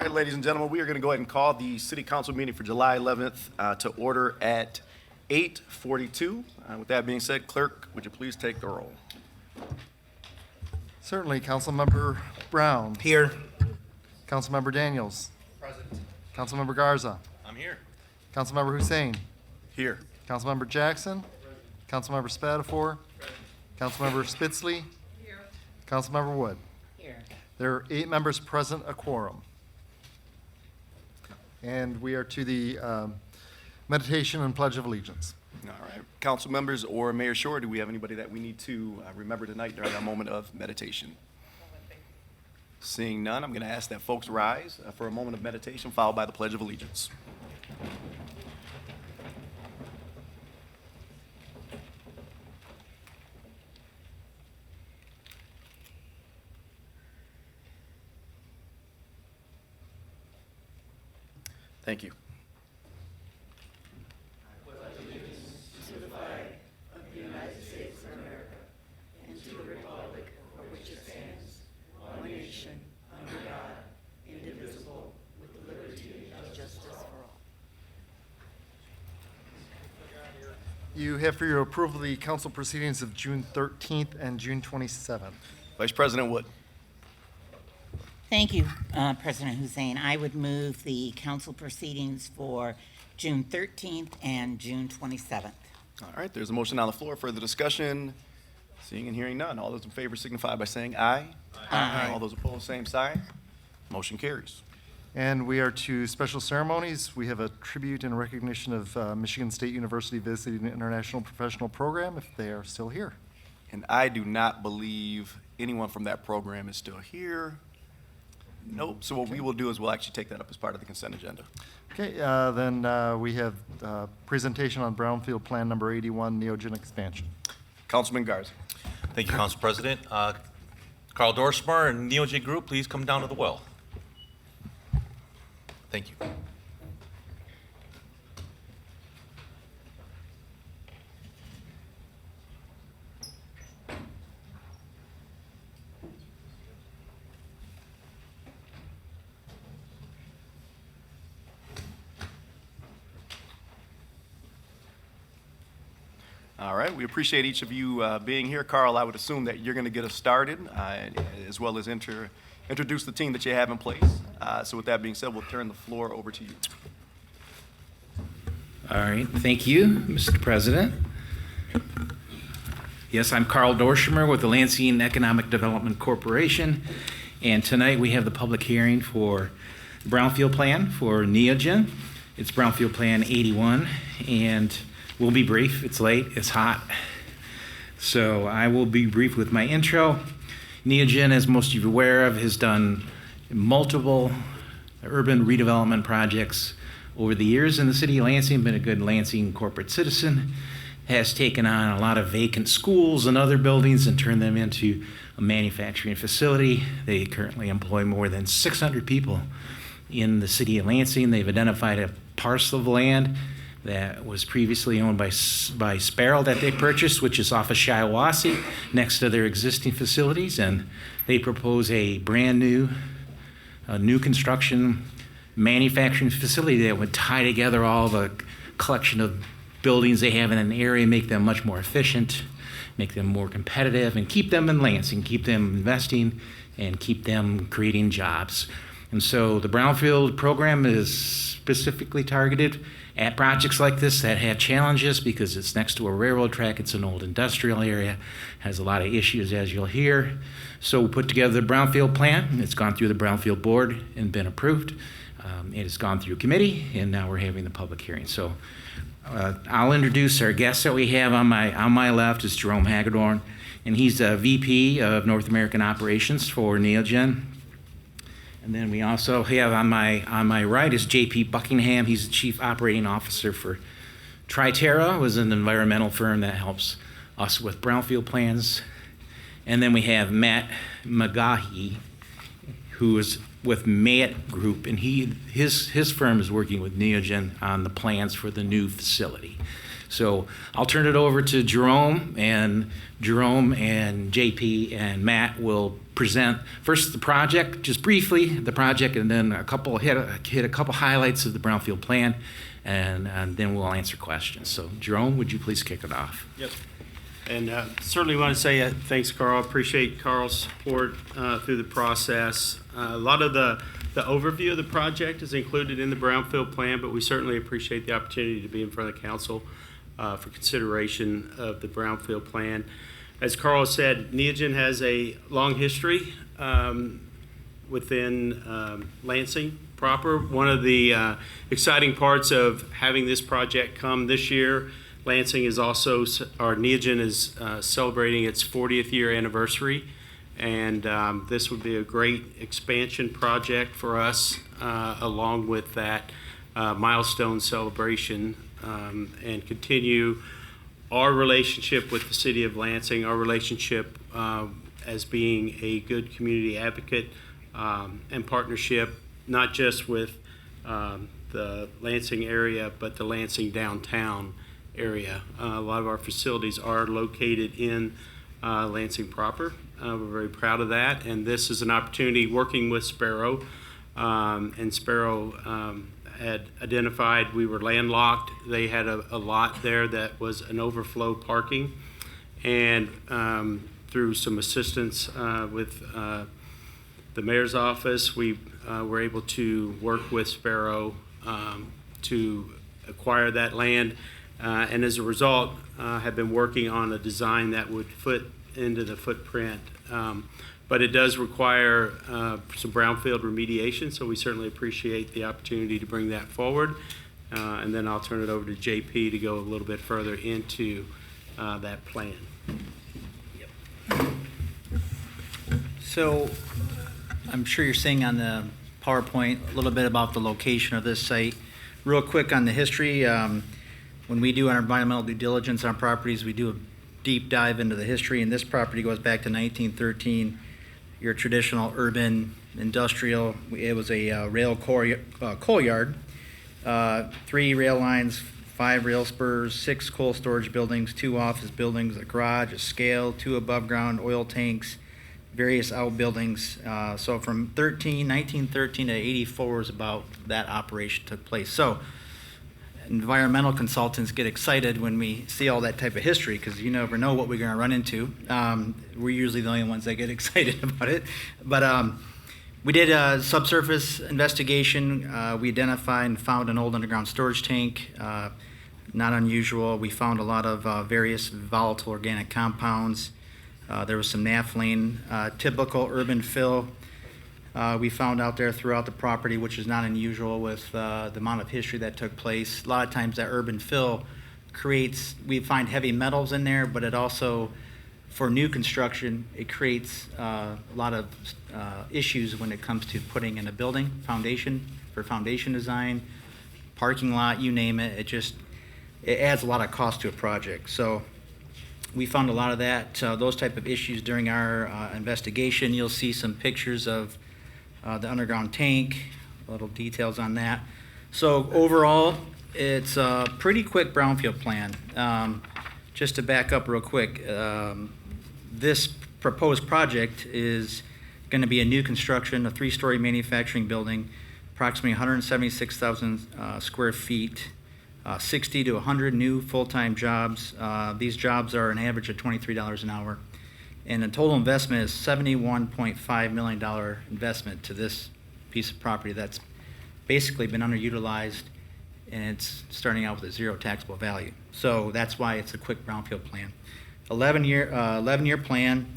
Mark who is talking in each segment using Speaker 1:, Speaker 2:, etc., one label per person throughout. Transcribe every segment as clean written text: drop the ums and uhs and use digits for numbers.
Speaker 1: right, ladies and gentlemen, we are going to go ahead and call the City Council meeting for July 11th to order at 8:42. With that being said, Clerk, would you please take the roll?
Speaker 2: Certainly. Councilmember Brown.
Speaker 3: Here.
Speaker 2: Councilmember Daniels.
Speaker 3: Present.
Speaker 2: Councilmember Garza.
Speaker 3: I'm here.
Speaker 2: Councilmember Hussein.
Speaker 1: Here.
Speaker 2: Councilmember Jackson. Councilmember Spatafor. Councilmember Spitzley.
Speaker 4: Here.
Speaker 2: Councilmember Wood.
Speaker 4: Here.
Speaker 2: There are 8 members present, a quorum. And we are to the meditation and Pledge of Allegiance.
Speaker 1: All right. Council members or Mayor Shore, do we have anybody that we need to remember tonight during our moment of meditation? Seeing none, I'm going to ask that folks rise for a moment of meditation, followed by the Pledge of Allegiance. Thank you.
Speaker 2: You have for your approval the council proceedings of June 13th and June 27th.
Speaker 1: Vice President Wood.
Speaker 4: Thank you, President Hussein. I would move the council proceedings for June 13th and June 27th.
Speaker 1: All right, there's a motion on the floor. Further discussion? Seeing and hearing none. All those in favor signify by saying aye.
Speaker 4: Aye.
Speaker 1: All those opposed, same sign. Motion carries.
Speaker 2: And we are to special ceremonies. We have a tribute in recognition of Michigan State University Visiting International Professional Program, if they are still here.
Speaker 1: And I do not believe anyone from that program is still here. Nope. So what we will do is we'll actually take that up as part of the consent agenda.
Speaker 2: Okay, then we have presentation on Brownfield Plan number 81, Neogen expansion.
Speaker 1: Councilman Garza.
Speaker 3: Thank you, Council President. Carl Dorsmer and Neogen Group, please come down to the well. Thank you.
Speaker 1: All right, we appreciate each of you being here. Carl, I would assume that you're going to get us started as well as introduce the team that you have in place. So with that being said, we'll turn the floor over to you.
Speaker 5: All right, thank you, Mr. President. Yes, I'm Carl Dorsmer with the Lansing Economic Development Corporation, and tonight we have the public hearing for the Brownfield Plan for Neogen. It's Brownfield Plan 81, and we'll be brief. It's late, it's hot, so I will be brief with my intro. Neogen, as most of you are aware of, has done multiple urban redevelopment projects over the years in the city of Lansing, been a good Lansing corporate citizen, has taken on a lot of vacant schools and other buildings and turned them into a manufacturing facility. They currently employ more than 600 people in the city of Lansing. They've identified a parcel of land that was previously owned by Sparrow that they purchased, which is off of Shiawassee, next to their existing facilities, and they propose a brand new construction manufacturing facility that would tie together all the collection of buildings they have in an area, make them much more efficient, make them more competitive, and keep them in Lansing, keep them investing, and keep them creating jobs. And so the Brownfield program is specifically targeted at projects like this that have challenges because it's next to a railroad track, it's an old industrial area, has a lot of issues, as you'll hear. So we put together the Brownfield Plan. It's gone through the Brownfield Board and been approved. It has gone through committee, and now we're having the public hearing. So I'll introduce our guest that we have on my left is Jerome Hagedorn, and he's a VP of North American Operations for Neogen. And then we also have on my right is J.P. Buckingham. He's the Chief Operating Officer for Triterra, was an environmental firm that helps us with brownfield plans. And then we have Matt McGahee, who is with Mayett Group, and his firm is working with Neogen on the plans for the new facility. So I'll turn it over to Jerome and JP and Matt will present first the project, just briefly, the project, and then hit a couple highlights of the Brownfield Plan, and then we'll answer questions. So Jerome, would you please kick it off?
Speaker 6: Yep. And certainly want to say thanks, Carl. Appreciate Carl's support through the process. A lot of the overview of the project is included in the Brownfield Plan, but we certainly appreciate the opportunity to be in front of council for consideration of the Brownfield Plan. As Carl said, Neogen has a long history within Lansing proper. One of the exciting parts of having this project come this year, Lansing is also, or Neogen is celebrating its 40th year anniversary, and this would be a great expansion project for us along with that milestone celebration, and continue our relationship with the city of Lansing, our relationship as being a good community advocate and partnership, not just with the Lansing area, but the Lansing downtown area. A lot of our facilities are located in Lansing proper. We're very proud of that, and this is an opportunity working with Sparrow, and Sparrow had identified we were landlocked. They had a lot there that was an overflow parking, and through some assistance with the mayor's office, we were able to work with Sparrow to acquire that land, and as a result have been working on a design that would fit into the footprint. But it does require some brownfield remediation, so we certainly appreciate the opportunity to bring that forward. And then I'll turn it over to JP to go a little bit further into that plan.
Speaker 7: So I'm sure you're seeing on the PowerPoint a little bit about the location of this site. Real quick on the history, when we do our environmental due diligence on properties, we do a deep dive into the history, and this property goes back to 1913. Your traditional urban industrial. It was a rail coal yard, 3 rail lines, 5 rail spurs, 6 coal storage buildings, 2 office buildings, a garage, a scale, 2 above ground oil tanks, various outbuildings. So from 1913 to 84 is about that operation took place. So environmental consultants get excited when we see all that type of history, because you never know what we're going to run into. We're usually the only ones that get excited about it. But we did a subsurface investigation. We identified and found an old underground storage tank. Not unusual. We found a lot of various volatile organic compounds. There was some naphthalene, typical urban fill. We found out there throughout the property, which is not unusual with the amount of history that took place. A lot of times that urban fill creates, we find heavy metals in there, but it also, for new construction, it creates a lot of issues when it comes to putting in a building, foundation, for foundation design, parking lot, you name it. It adds a lot of cost to a project. So we found a lot of that, those type of issues during our investigation. You'll see some pictures of the underground tank, little details on that. So overall, it's a pretty quick brownfield plan. Just to back up real quick, this proposed project is going to be a new construction, a 3-story manufacturing building, approximately 176,000 square feet, 60 to 100 new full-time jobs. These jobs are an average of $23 an hour. And the total investment is $71.5 million investment to this piece of property that's basically been underutilized, and it's starting out with a 0 taxable value. So that's why it's a quick brownfield plan. 11-year plan.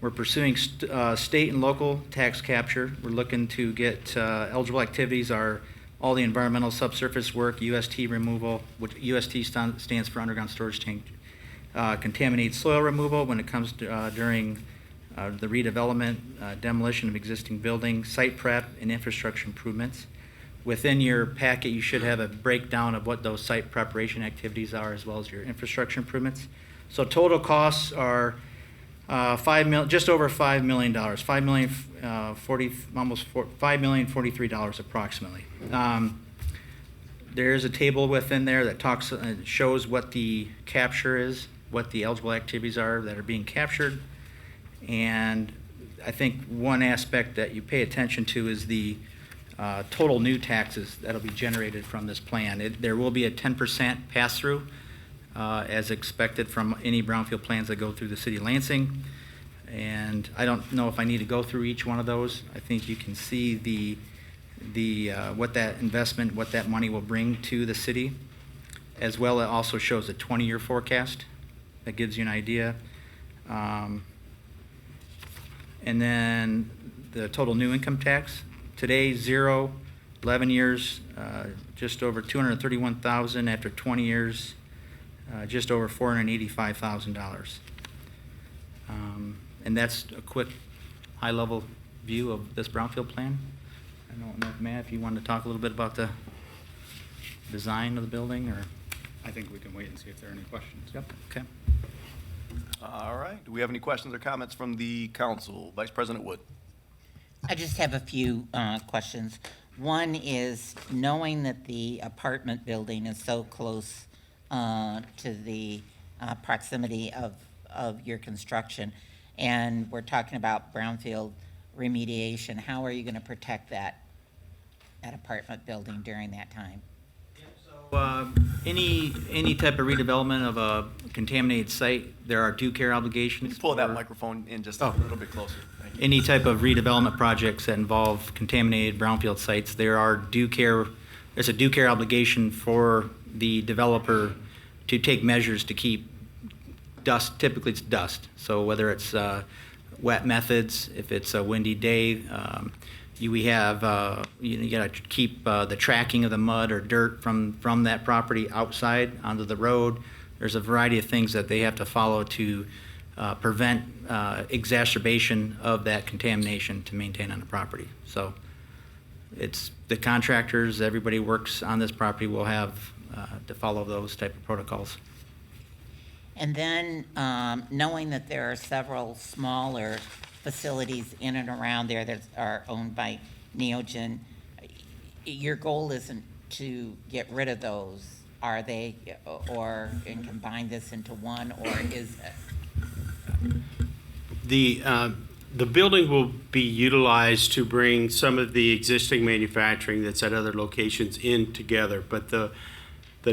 Speaker 7: We're pursuing state and local tax capture. We're looking to get eligible activities are all the environmental subsurface work, UST removal, which UST stands for underground storage tank. Contaminated soil removal when it comes to during the redevelopment, demolition of existing buildings, site prep, and infrastructure improvements. Within your packet, you should have a breakdown of what those site preparation activities are, as well as your infrastructure improvements. So total costs are just over $5 million, $5,043,000 approximately. There's a table within there that talks, shows what the capture is, what the eligible activities are that are being captured. And I think one aspect that you pay attention to is the total new taxes that'll be generated from this plan. There will be a 10% pass-through as expected from any brownfield plans that go through the city of Lansing. And I don't know if I need to go through each one of those. I think you can see what that investment, what that money will bring to the city. As well, it also shows a 20-year forecast. That gives you an idea. And then the total new income tax. Today, 0, 11 years, just over $231,000. After 20 years, just over $485,000. And that's a quick, high-level view of this brownfield plan. I don't know, Matt, if you wanted to talk a little bit about the design of the building, or?
Speaker 8: I think we can wait and see if there are any questions.
Speaker 7: Yep, okay.
Speaker 1: All right. Do we have any questions or comments from the council? Vice President Wood.
Speaker 4: I just have a few questions. One is, knowing that the apartment building is so close to the proximity of your construction, and we're talking about brownfield remediation, how are you going to protect that apartment building during that time?
Speaker 7: Any type of redevelopment of a contaminated site, there are due care obligations.
Speaker 1: Pull that
Speaker 7: for
Speaker 1: microphone in just a little bit closer. Thank you.
Speaker 7: Any type of redevelopment projects that involve contaminated brownfield sites, there's a due care obligation for the developer to take measures to keep dust, typically it's dust. So whether it's wet methods, if it's a windy day, you got to keep the tracking of the mud or dirt from that property outside onto the road. There's a variety of things that they have to follow to prevent exacerbation of that contamination to maintain on the property. So it's the contractors, everybody works on this property will have to follow those type of protocols.
Speaker 4: And then, knowing that there are several smaller facilities in and around there that are owned by Neogen, your goal isn't to get rid of those, are they? And combine this into one, or is it?
Speaker 6: The building will be utilized to bring some of the existing manufacturing that's at other locations in together, but the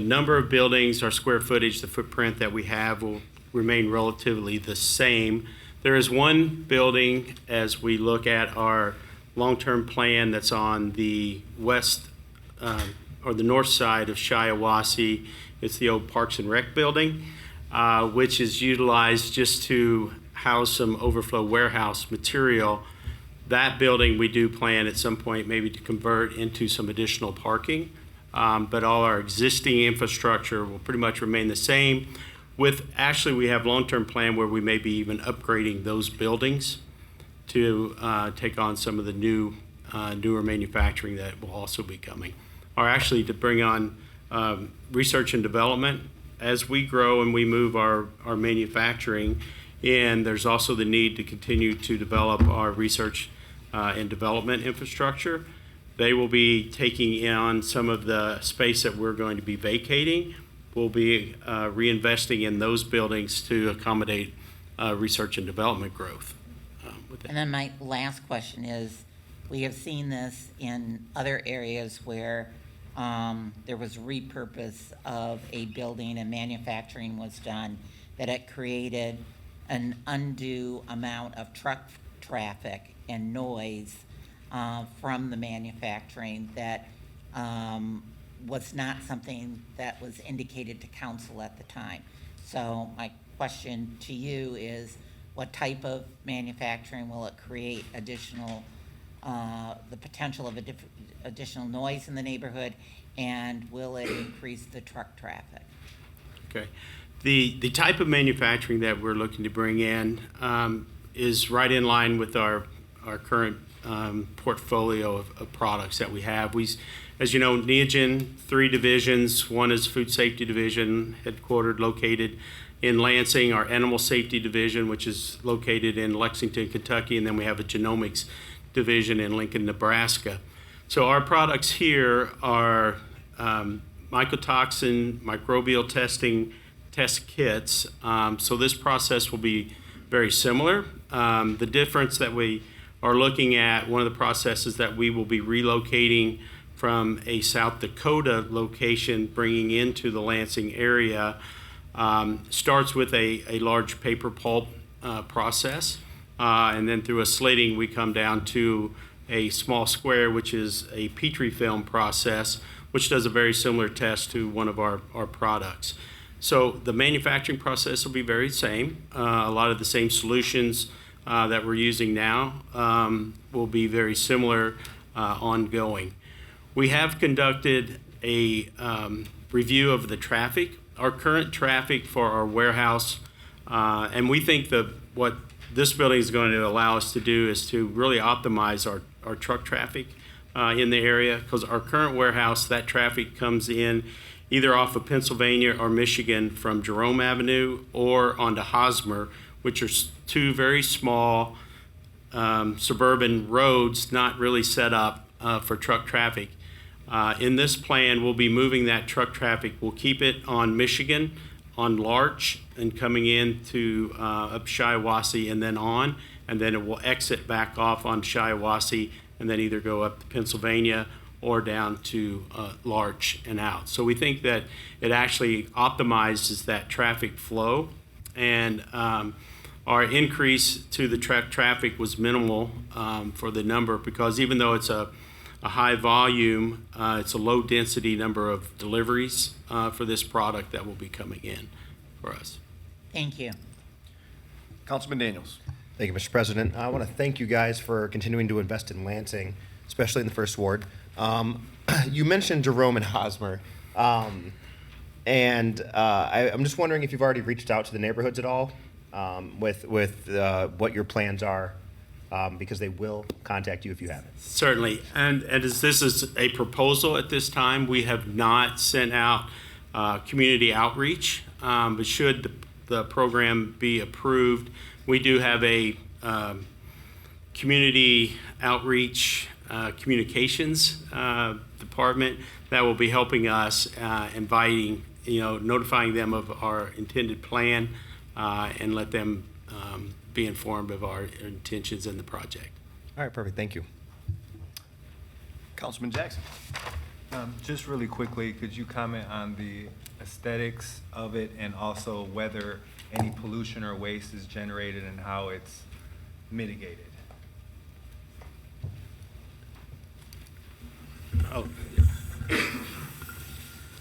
Speaker 6: number of buildings, our square footage, the footprint that we have will remain relatively the same. There is one building, as we look at our long-term plan, that's on the west or the north side of Shiawassee. It's the old Parks and Rec building, which is utilized just to house some overflow warehouse material. That building we do plan at some point maybe to convert into some additional parking. But all our existing infrastructure will pretty much remain the same. Actually, we have long-term plan where we may be even upgrading those buildings to take on some of the newer manufacturing that will also be coming. Or actually to bring on research and development. As we grow and we move our manufacturing in, there's also the need to continue to develop our research and development infrastructure. They will be taking on some of the space that we're going to be vacating. We'll be reinvesting in those buildings to accommodate research and development growth.
Speaker 4: And then my last question is, we have seen this in other areas where there was repurpose of a building and manufacturing was done, that it created an undue amount of truck traffic and noise from the manufacturing that was not something that was indicated to council at the time. So my question to you is, what type of manufacturing will it create additional, the potential of additional noise in the neighborhood, and will it increase the truck traffic?
Speaker 6: Okay. The type of manufacturing that we're looking to bring in is right in line with our current portfolio of products that we have. As you know, Neogen, 3 divisions. One is Food Safety Division, headquartered, located in Lansing. Our Animal Safety Division, which is located in Lexington, Kentucky. And then we have a Genomics Division in Lincoln, Nebraska. So our products here are mycotoxin, microbial test kits. So this process will be very similar. The difference that we are looking at, one of the processes that we will be relocating from a South Dakota location, bringing into the Lansing area, starts with a large paper pulp process. And then through a slitting, we come down to a small square, which is a Petri film process, which does a very similar test to one of our products. So the manufacturing process will be very same. A lot of the same solutions that we're using now will be very similar ongoing. We have conducted a review of the traffic, our current traffic for our warehouse, and we think that what this building is going to allow us to do is to really optimize our truck traffic in the area, because our current warehouse, that traffic comes in either off of Pennsylvania or Michigan from Jerome Avenue or onto Hosmer, which are two very small suburban roads not really set up for truck traffic. In this plan, we'll be moving that truck traffic. We'll keep it on Michigan, on Larch, and coming in to up Shiawassee and then on, and then it will exit back off on Shiawassee and then either go up to Pennsylvania or down to Larch and out. So we think that it actually optimizes that traffic flow, and our increase to the traffic was minimal for the number, because even though it's a high volume, it's a low density number of deliveries for this product that will be coming in for us.
Speaker 4: Thank you.
Speaker 1: Councilman Daniels.
Speaker 9: Thank you, Mr. President. I want to thank you guys for continuing to invest in Lansing, especially in the first ward. You mentioned Jerome and Hosmer, and I'm just wondering if you've already reached out to the neighborhoods at all with what your plans are, because they will contact you if you haven't.
Speaker 6: Certainly, and as this is a proposal at this time, we have not sent out community outreach, but should the program be approved, we do have a community outreach communications department that will be helping us inviting, notifying them of our intended plan and let them be informed of our intentions in the project.
Speaker 9: All right, perfect. Thank you.
Speaker 1: Councilman Jackson.
Speaker 10: Just really quickly, could you comment on the aesthetics of it and also whether any pollution or waste is generated and how it's mitigated?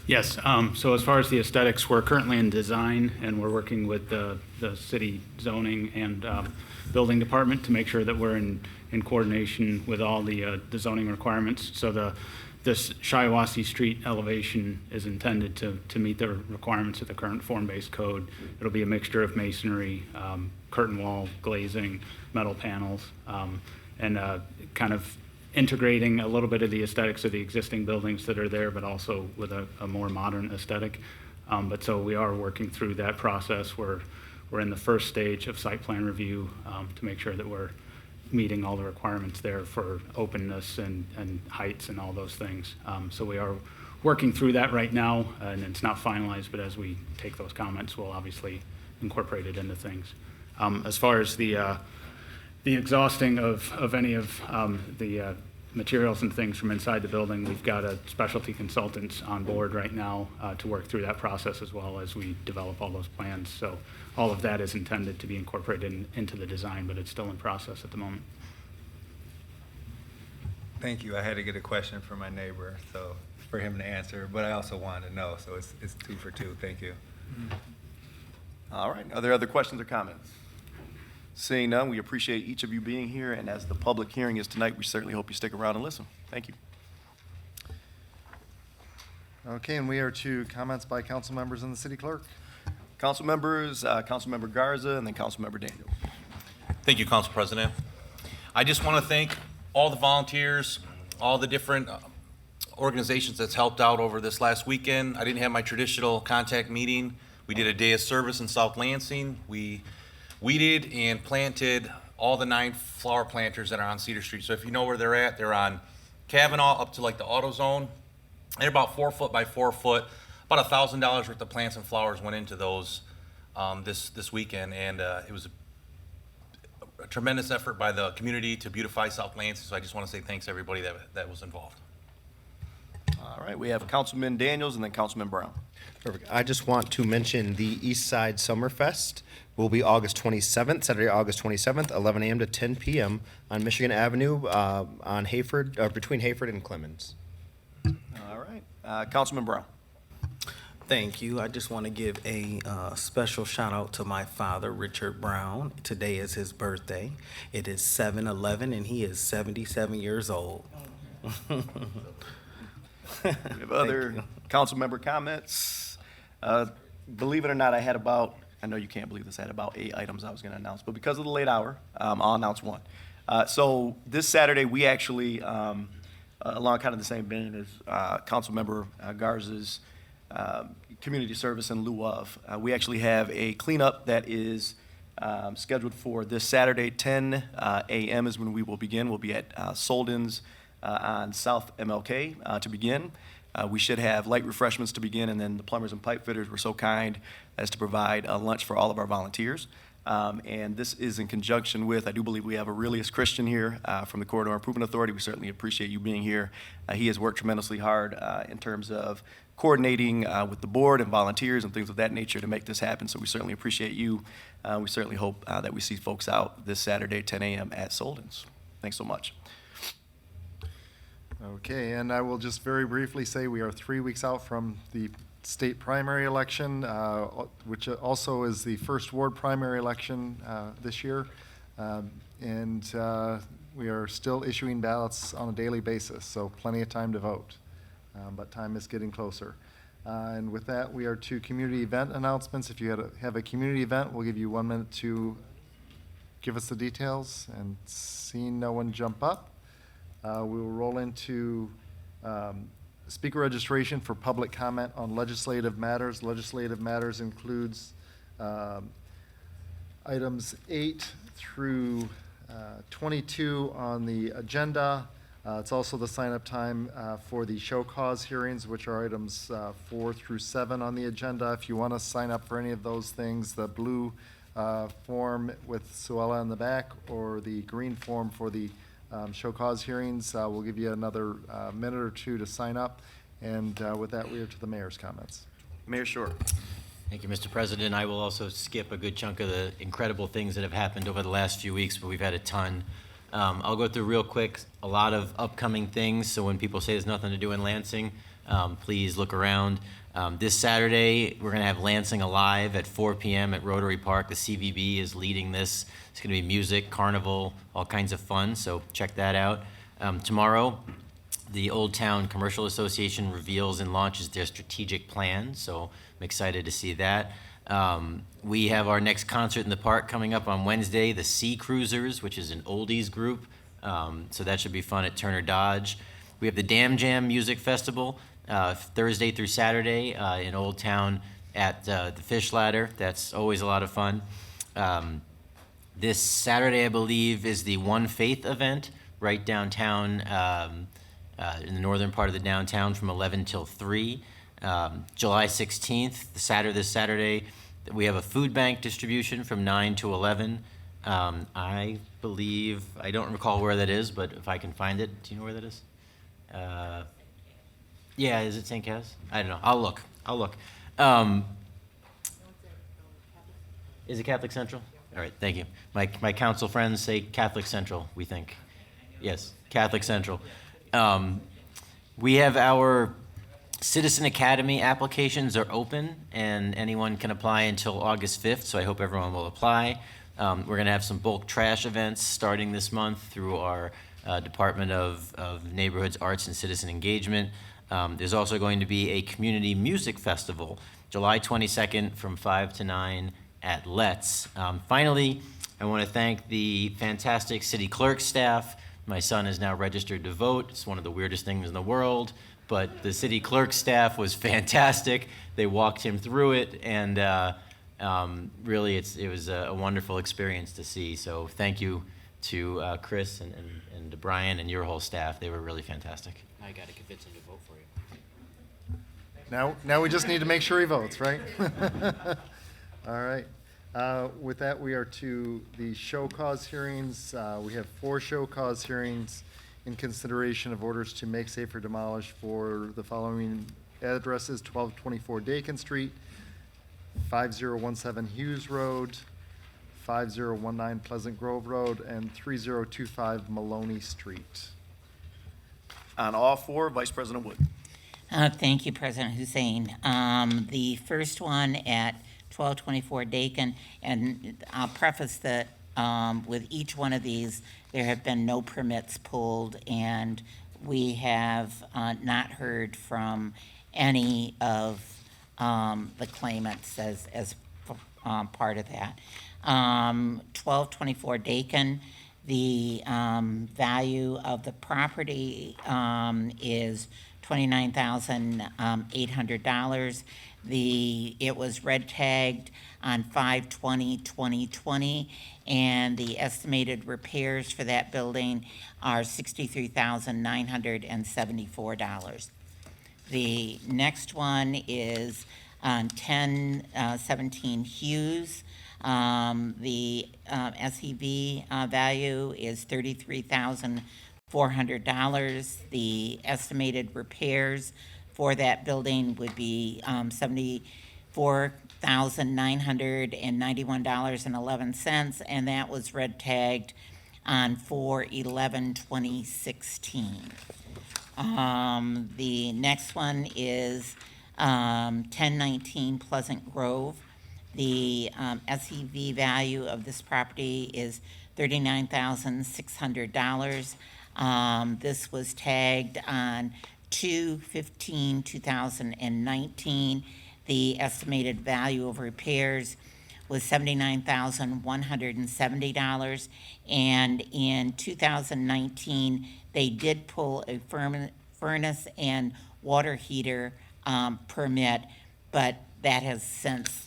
Speaker 8: Yes, so as far as the aesthetics, we're currently in design, and we're working with the city zoning and building department to make sure that we're in coordination with all the zoning requirements. So this Shiawassee Street elevation is intended to meet the requirements of the current form-based code. It'll be a mixture of masonry, curtain wall, glazing, metal panels, and kind of integrating a little bit of the aesthetics of the existing buildings that are there, but also with a more modern aesthetic. But so we are working through that process. We're in the first stage of site plan review to make sure that we're meeting all the requirements there for openness and heights and all those things. So we are working through that right now, and it's not finalized, but as we take those comments, we'll obviously incorporate it into things. As far as the exhausting of any of the materials and things from inside the building, we've got a specialty consultant on board right now to work through that process as well as we develop all those plans. So all of that is intended to be incorporated into the design, but it's still in process at the moment.
Speaker 10: Thank you. I had to get a question from my neighbor, so for him to answer, but I also wanted to know, so it's 2 for 2. Thank you.
Speaker 1: All right. Are there other questions or comments? Seeing none, we appreciate each of you being here, and as the public hearing is tonight, we certainly hope you stick around and listen. Thank you.
Speaker 2: Okay, and we are to comments by council members and the city clerk.
Speaker 1: Council members, Councilmember Garza, and then Councilmember Daniels.
Speaker 3: Thank you, Council President. I just want to thank all the volunteers, all the different organizations that's helped out over this last weekend. I didn't have my traditional contact meeting. We did a day of service in South Lansing. We weeded and planted all the 9 flower planters that are on Cedar Street. So if you know where they're on Kavanaugh up to like the AutoZone. They're about 4 foot by 4 foot. About $1,000 worth of plants and flowers went into those this weekend, and it was a tremendous effort by the community to beautify South Lansing. So I just want to say thanks to everybody that was involved.
Speaker 1: All right, we have Councilman Daniels and then Councilman Brown.
Speaker 9: Perfect. I just want to mention the East Side Summerfest will be August 27th, Saturday, August 27th, 11 a.m. to 10 p.m. on Michigan Avenue on Hayford, between Hayford and Clemens.
Speaker 1: All right, Councilman Brown.
Speaker 11: Thank you. I just want to give a special shout out to my father, Richard Brown. Today is his birthday. It is 7/11, and he is 77 years old.
Speaker 1: We have other council member comments. Believe it or not, I know you can't believe this, I had about 8 items I was going to announce, but because of the late hour, I'll announce one. So this Saturday, we actually, along kind of the same vein as Council Member Garza's community service in lieu of, we actually have a cleanup that is scheduled for this Saturday, 10 a.m. is when we will begin. We'll be at Solden's on South MLK to begin. We should have light refreshments to begin, and then the plumbers and pipe fitters were so kind as to provide lunch for all of our volunteers. And this is in conjunction with, I do believe we have Aurelius Christian here from the Corridor Improvement Authority. We certainly appreciate you being here. He has worked tremendously hard in terms of coordinating with the board and volunteers and things of that nature to make this happen. So we certainly appreciate you. We certainly hope that we see folks out this Saturday, 10 a.m. at Solden's. Thanks so much.
Speaker 2: Okay, and I will just very briefly say we are 3 weeks out from the state primary election, which also is the first ward primary election this year. And we are still issuing ballots on a daily basis, so plenty of time to vote. But time is getting closer. And with that, we are to community event announcements. If you have a community event, we'll give you 1 minute to give us the details. And seeing no one jump up, we will roll into speaker registration for public comment on legislative matters. Legislative matters includes items 8 through 22 on the agenda. It's also the sign-up time for the show cause hearings, which are items 4 through 7 on the agenda. If you want to sign up for any of those things, the blue form with Suella in the back or the green form for the show cause hearings, we'll give you another minute or two to sign up. And with that, we are to the mayor's comments.
Speaker 1: Mayor Short.
Speaker 12: Thank you, Mr. President. I will also skip a good chunk of the incredible things that have happened over the last few weeks, but we've had a ton. I'll go through real quick a lot of upcoming things, so when people say there's nothing to do in Lansing, please look around. This Saturday, we're going to have Lansing Alive at 4 p.m. at Rotary Park. The CVB is leading this. It's going to be music, carnival, all kinds of fun, so check that out. Tomorrow, the Old Town Commercial Association reveals and launches their strategic plan, so I'm excited to see that. We have our next concert in the park coming up on Wednesday, the Sea Cruisers, which is an oldies group, so that should be fun at Turner Dodge. We have the Dam Jam Music Festival, Thursday through Saturday in Old Town at the Fish Ladder. That's always a lot of fun. This Saturday, I believe, is the One Faith event right downtown in the northern part of the downtown from 11 till 3. July 16th, this Saturday, we have a food bank distribution from 9 to 11. I believe, I don't recall where that is, but if I can find it, do you know where that is? Yeah, is it St. Cas? I don't know. I'll look. Is it Catholic Central? All right, thank you. My council friends say Catholic Central, we think. Yes, Catholic Central. We have our Citizen Academy applications are open, and anyone can apply until August 5th, so I hope everyone will apply. We're going to have some bulk trash events starting this month through our Department of Neighborhoods, Arts, and Citizen Engagement. There's also going to be a community music festival, July 22nd from 5 to 9 at Let's. Finally, I want to thank the fantastic city clerk staff. My son is now registered to vote. It's one of the weirdest things in the world, but the city clerk staff was fantastic. They walked him through it, and really it was a wonderful experience to see. So thank you to Chris and to Brian and your whole staff. They were really fantastic.
Speaker 13: I got to convince him to vote for you.
Speaker 2: Now we just need to make sure he votes, right? All right. With that, we are to the show cause hearings. We have 4 show cause hearings in consideration of orders to make, safe, or demolish for the following addresses: 1224 Dakin Street, 5017 Hughes Road, 5019 Pleasant Grove Road, and 3025 Maloney Street.
Speaker 1: On all 4, Vice President Wood.
Speaker 4: Thank you, President Hussein. The first one at 1224 Dakin, and I'll preface that with each one of these, there have been no permits pulled, and we have not heard from any of the claimants as part of that. 1224 Dakin, the value of the property is $29,800. It was red tagged on 5/20/2020, and the estimated repairs for that building are $63,974. The next one is on 1017 Hughes. The SEV value is $33,400. The estimated repairs for that building would be $74,991.11, and that was red tagged on 4/11/2016. The next one is 1019 Pleasant Grove. The SEV value of this property is $39,600. This was tagged on 2/15/2019. The estimated value of repairs was $79,170. And in 2019, they did pull a furnace and water heater permit, but that has since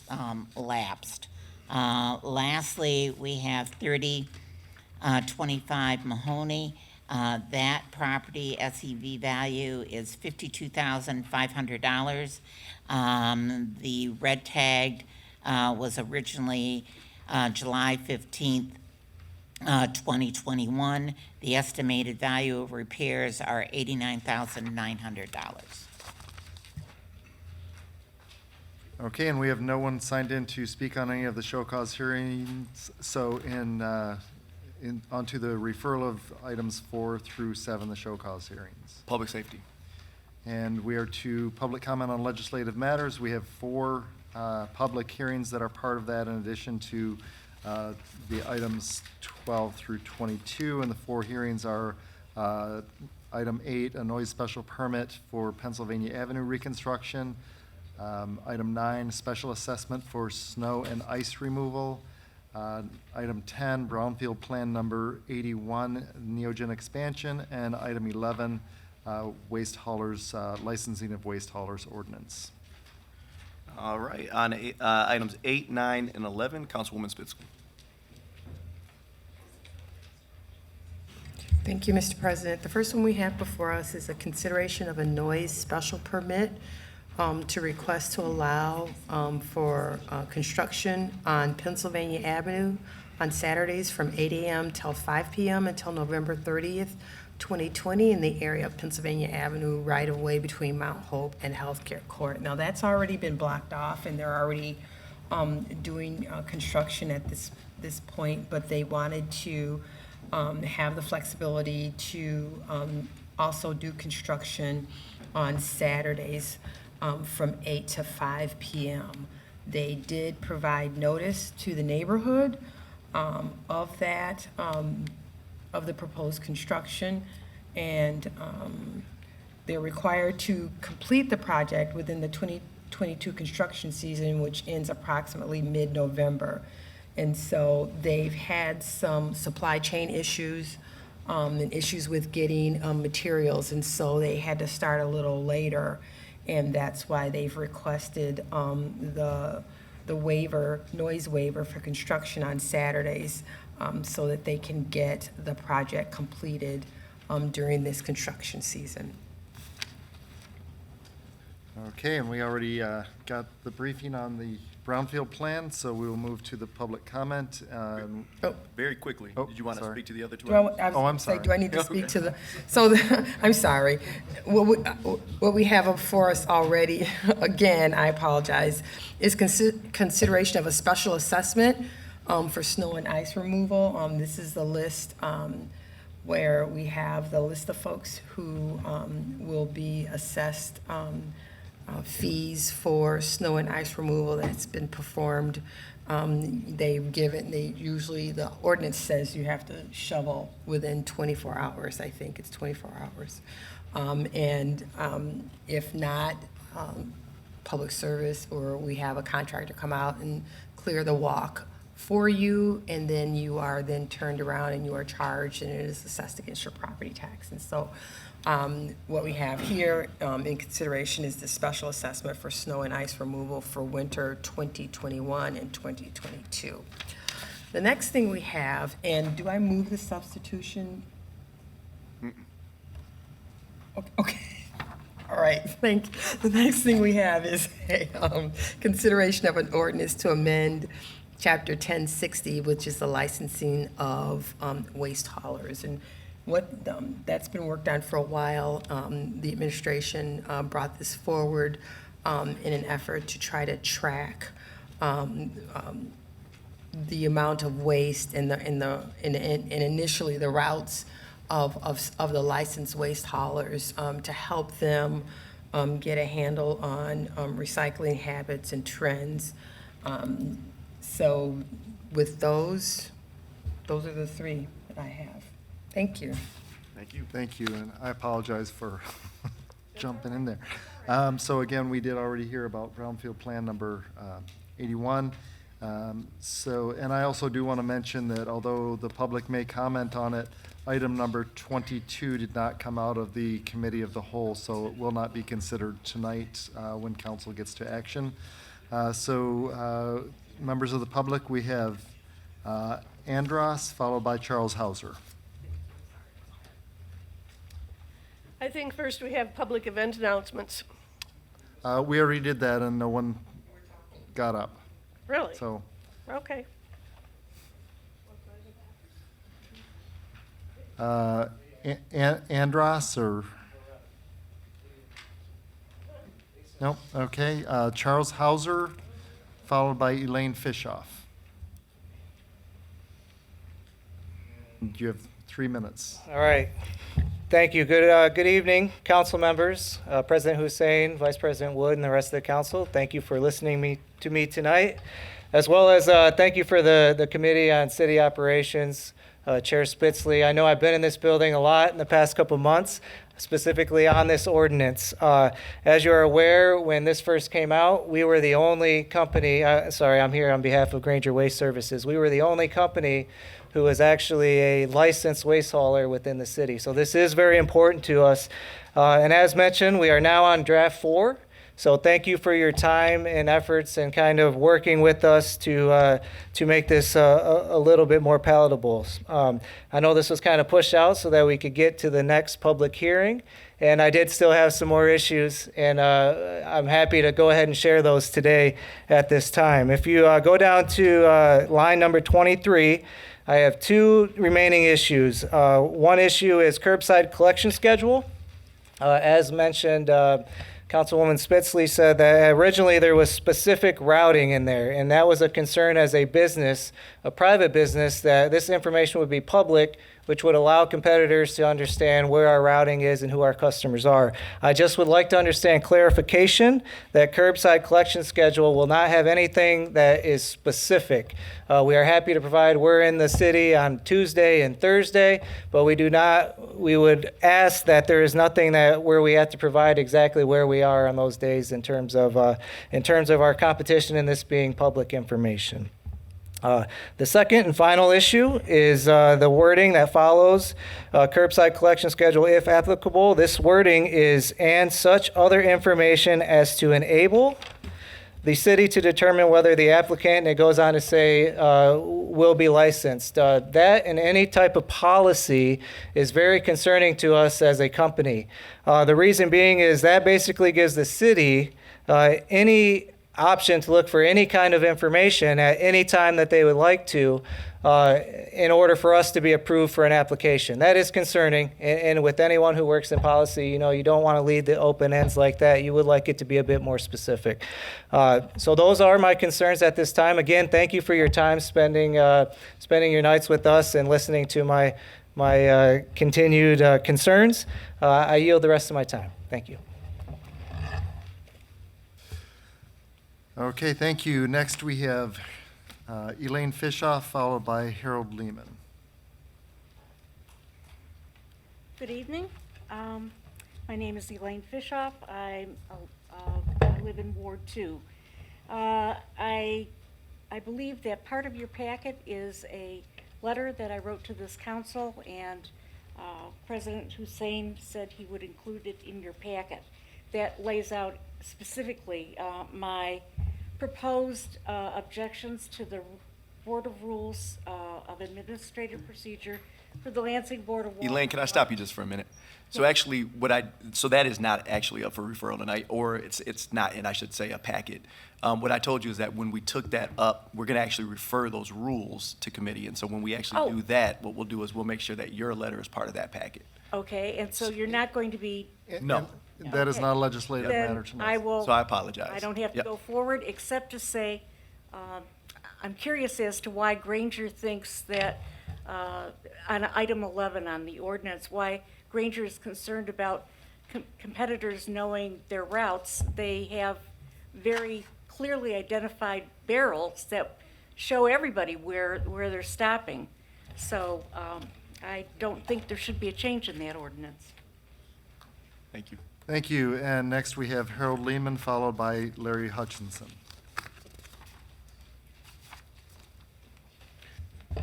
Speaker 4: lapsed. Lastly, we have 3025 Mahoney. That property SEV value is $52,500. The red tagged was originally July 15th, 2021. The estimated value of repairs are $89,900.
Speaker 2: Okay, and we have no one signed in to speak on any of the show cause hearings. So onto the referral of items 4 through 7, the show cause hearings.
Speaker 1: Public Safety.
Speaker 2: And we are to public comment on legislative matters. We have 4 public hearings that are part of that, in addition to the items 12 through 22. And the 4 hearings are item 8, a noise special permit for Pennsylvania Avenue reconstruction. Item 9, special assessment for snow and ice removal. Item 10, Brownfield Plan number 81, Neogen expansion. And item 11, waste haulers, licensing of waste haulers ordinance.
Speaker 1: All right, on items 8, 9, and 11, Councilwoman Spitzley.
Speaker 13: Thank you, Mr. President. The first one we have before us is a consideration of a noise special permit to request to allow for construction on Pennsylvania Avenue on Saturdays from 8 a.m. till 5 p.m. until November 30th, 2020 in the area of Pennsylvania Avenue right-of-way between Mount Hope and Healthcare Court. Now, that's already been blocked off, and they're already doing construction at this point, but they wanted to have the flexibility to also do construction on Saturdays from 8 to 5 p.m. They did provide notice to the neighborhood of that, of the proposed construction, and they're required to complete the project within the 2022 construction season, which ends approximately mid-November. And so they've had some supply chain issues and issues with getting materials, and so they had to start a little later. And that's why they've requested the waiver, noise waiver for construction on Saturdays, so that they can get the project completed during this construction season.
Speaker 2: Okay, and we already got the briefing on the Brownfield Plan, so we will move to the public comment.
Speaker 1: Very quickly,
Speaker 2: Oh,
Speaker 1: did you want to
Speaker 2: sorry.
Speaker 1: speak to the other two?
Speaker 13: Do I,
Speaker 1: items?
Speaker 13: I was
Speaker 2: Oh, I'm
Speaker 13: gonna say,
Speaker 2: sorry.
Speaker 13: do I need to speak to the, I'm sorry. What we have before us already, again, I apologize, is consideration of a special assessment for snow and ice removal. This is the list where we have the list of folks who will be assessed fees for snow and ice removal that's been performed. Usually, the ordinance says you have to shovel within 24 hours, I think it's 24 hours. If not, public service, or we have a contractor come out and clear the walk for you, and then you are then turned around and you are charged, and it is assessed against your property tax. And so what we have here in consideration is the special assessment for snow and ice removal for winter 2021 and 2022. The next thing we have, and do I move the substitution? Okay. All right, thank you. The next thing we have is a consideration of an ordinance to amend Chapter 1060, which is the licensing of waste haulers. And what that's been worked on for a while. The administration brought this forward in an effort to try to track the amount of waste and initially the routes of the licensed waste haulers to help them get a handle on recycling habits and trends. So with those are the three that I have. Thank you.
Speaker 1: Thank you.
Speaker 2: Thank you, and I apologize for jumping in there. So again, we did already hear about Brownfield Plan number 81. And I also do want to mention that although the public may comment on it, item number 22 did not come out of the committee of the whole, so it will not be considered tonight when council gets to action. Members of the public, we have Andros, followed by Charles Hauser.
Speaker 14: I think first we have public event announcements.
Speaker 2: We already did that and no one got up.
Speaker 14: Really?
Speaker 2: So,
Speaker 14: Okay.
Speaker 2: Andros or? Nope, okay. Charles Hauser, followed by Elaine Fishoff. You have 3 minutes.
Speaker 15: All right. Thank you. Good evening, council members, President Hussein, Vice President Wood, and the rest of the council. Thank you for listening to me tonight, as well as thank you for the Committee on City Operations, Chair Spitzley. I know I've been in this building a lot in the past couple months, specifically on this ordinance. As you're aware, when this first came out, we were the only company, I'm here on behalf of Granger Waste Services. We were the only company who is actually a licensed waste hauler within the city. So this is very important to us. And as mentioned, we are now on draft 4. So thank you for your time and efforts and kind of working with us to make this a little bit more palatable. I know this was kind of pushed out so that we could get to the next public hearing. And I did still have some more issues, and I'm happy to go ahead and share those today at this time. If you go down to line number 23, I have 2 remaining issues. One issue is curbside collection schedule. As mentioned, Councilwoman Spitzley said that originally there was specific routing in there, and that was a concern as a business, a private business, that this information would be public, which would allow competitors to understand where our routing is and who our customers are. I just would like to understand clarification that curbside collection schedule will not have anything that is specific. We are happy to provide, we're in the city on Tuesday and Thursday, but we would ask that there is nothing where we have to provide exactly where we are on those days in terms of our competition and this being public information. The second and final issue is the wording that follows curbside collection schedule if applicable. This wording is "and such other information as to enable the city to determine whether the applicant, and it goes on to say, will be licensed. That and any type of policy is very concerning to us as a company. The reason being is that basically gives the city any option to look for any kind of information at any time that they would like to in order for us to be approved for an application. That is concerning, and with anyone who works in policy, you know, you don't want to leave the open ends like that. You would like it to be a bit more specific. So those are my concerns at this time. Again, thank you for your time spending your nights with us and listening to my continued concerns. I yield the rest of my time. Thank you.
Speaker 2: Okay, thank you. Next, we have Elaine Fishoff, followed by Harold Lehman.
Speaker 16: Good evening. My name is Elaine Fishoff. I live in Ward 2. I believe that part of your packet is a letter that I wrote to this council, and President Hussein said he would include it in your packet. That lays out specifically my proposed objections to the Board of Rules of Administrative Procedure for the Lansing Board of Water.
Speaker 1: Elaine, can I stop you just for a minute? So actually, so that is not actually up for referral tonight, or it's not, and I should say, a packet. What I told you is that when we took that up, we're gonna actually refer those rules to committee, and so when we actually do that, what we'll do is we'll make sure that your letter is part of that packet.
Speaker 16: Okay, and so you're not going to be.
Speaker 1: No.
Speaker 2: That is not a legislative
Speaker 16: Then
Speaker 2: matter tonight.
Speaker 16: I will.
Speaker 1: So I apologize.
Speaker 16: I don't have to
Speaker 1: Yep.
Speaker 16: go forward, except to say, I'm curious as to why Granger thinks that, on item 11 on the ordinance, why Granger is concerned about competitors knowing their routes. They have very clearly identified barrels that show everybody where they're stopping. So I don't think there should be a change in that ordinance.
Speaker 1: Thank you.
Speaker 2: Thank you. And next, we have Harold Lehman, followed by Larry Hutchinson.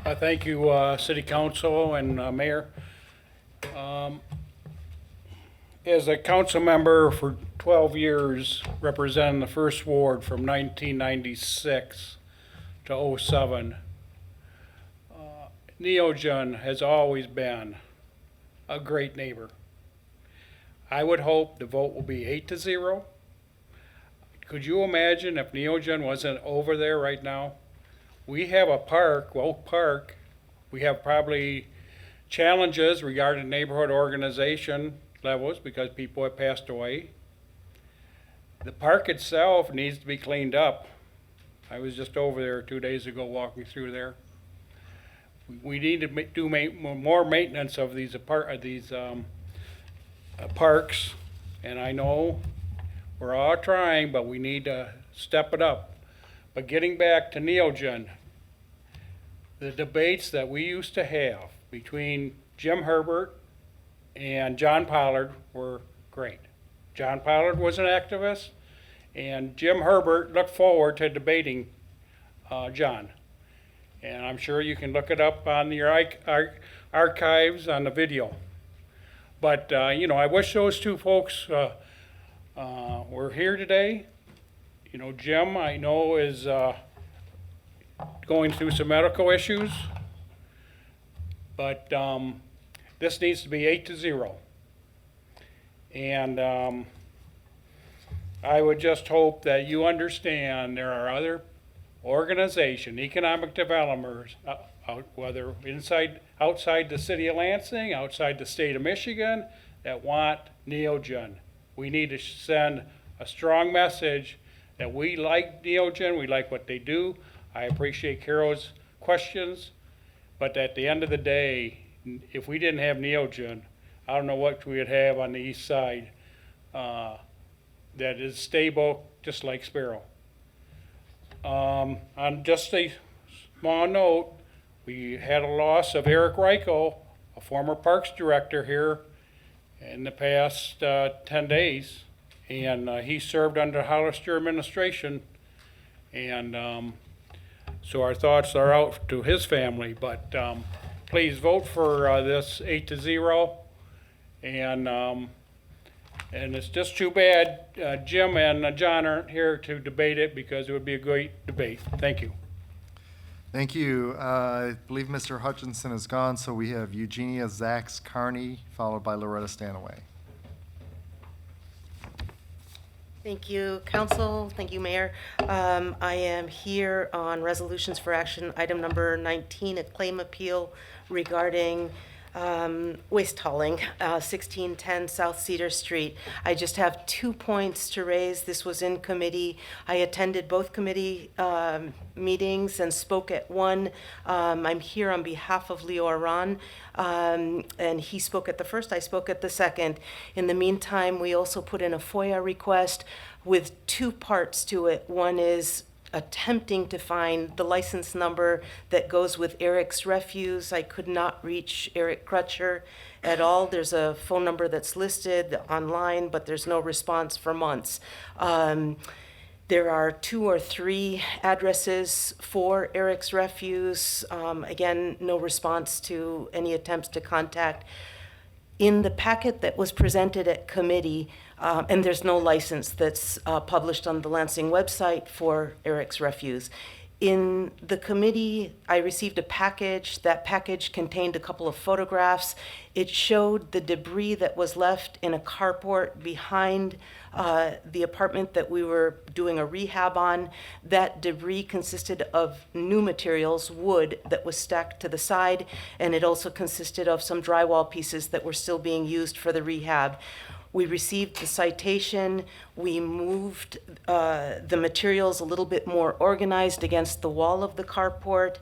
Speaker 17: Thank you, City Council and Mayor. As a council member for 12 years, representing the First Ward from 1996 to 07, Neogen has always been a great neighbor. I would hope the vote will be 8-0. Could you imagine if Neogen wasn't over there right now? We have a park, Oak Park. We have probably challenges regarding neighborhood organization levels because people have passed away. The park itself needs to be cleaned up. I was just over there 2 days ago walking through there. We need to do more maintenance of these parks, and I know we're all trying, but we need to step it up. But getting back to Neogen, the debates that we used to have between Jim Herbert and John Pollard were great. John Pollard was an activist, and Jim Herbert looked forward to debating John. And I'm sure you can look it up on your archives on the video. But, you know, I wish those two folks were here today. You know, Jim, I know, is going through some medical issues. But this needs to be 8-0. And I would just hope that you understand there are other organizations, economic developers, whether outside the city of Lansing, outside the state of Michigan, that want Neogen. We need to send a strong message that we like Neogen, we like what they do. I appreciate Carol's questions, but at the end of the day, if we didn't have Neogen, I don't know what we would have on the east side that is stable, just like Sparrow. On just a small note, we had a loss of Eric Reichel, a former Parks Director here in the past 10 days, and he served under Hollister administration, and so our thoughts are out to his family, but please vote for this 8-0, and And it's just too bad Jim and John aren't here to debate it because it would be a great debate. Thank you.
Speaker 2: Thank you. I believe Mr. Hutchinson is gone, so we have Eugenia Zax Carney, followed by Loretta Stanaway.
Speaker 18: Thank you, Council. Thank you, Mayor. I am here on resolutions for action, item number 19, a claim appeal regarding waste hauling, 1610 South Cedar Street. I just have 2 points to raise. This was in committee. I attended both committee meetings and spoke at one. I'm here on behalf of Leo Aran, and he spoke at the first, I spoke at the second. In the meantime, we also put in a FOIA request with 2 parts to it. One is attempting to find the license number that goes with Eric's Refuse. I could not reach Eric Crutcher at all. There's a phone number that's listed online, but there's no response for months. There are 2 or 3 addresses for Eric's Refuse. Again, no response to any attempts to contact. In the packet that was presented at committee, and there's no license that's published on the Lansing website for Eric's Refuse. In the committee, I received a package. That package contained a couple of photographs. It showed the debris that was left in a carport behind the apartment that we were doing a rehab on. That debris consisted of new materials, wood that was stacked to the side, and it also consisted of some drywall pieces that were still being used for the rehab. We received the citation. We moved the materials a little bit more organized against the wall of the carport.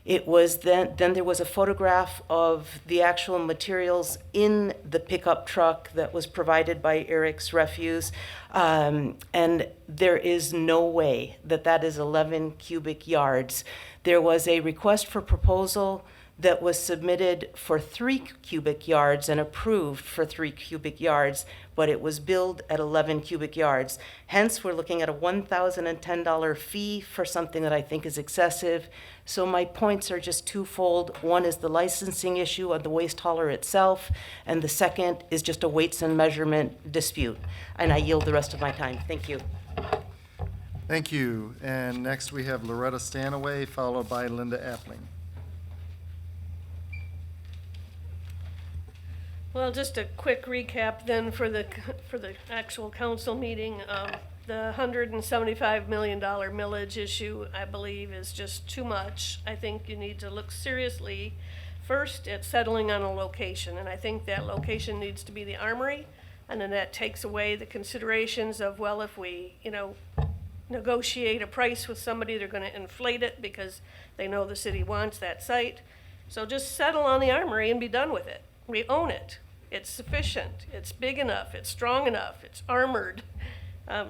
Speaker 18: It was then there was a photograph of the actual materials in the pickup truck that was provided by Eric's Refuse. And there is no way that that is 11 cubic yards. There was a request for proposal that was submitted for 3 cubic yards and approved for 3 cubic yards, but it was billed at 11 cubic yards. Hence, we're looking at a $1,010 fee for something that I think is excessive. So my points are just twofold. One is the licensing issue of the waste hauler itself, and the second is just a weights and measurement dispute. And I yield the rest of my time. Thank you.
Speaker 2: Thank you. And next we have Loretta Stanaway, followed by Linda Appling.
Speaker 14: Well, just a quick recap then for the actual council meeting. The $175 million millage issue, I believe, is just too much. I think you need to look seriously first at settling on a location, and I think that location needs to be the Armory, and then that takes away the considerations of, well, if we, negotiate a price with somebody, they're going to inflate it because they know the city wants that site. So just settle on the Armory and be done with it. We own it. It's sufficient. It's big enough. It's strong enough. It's armored.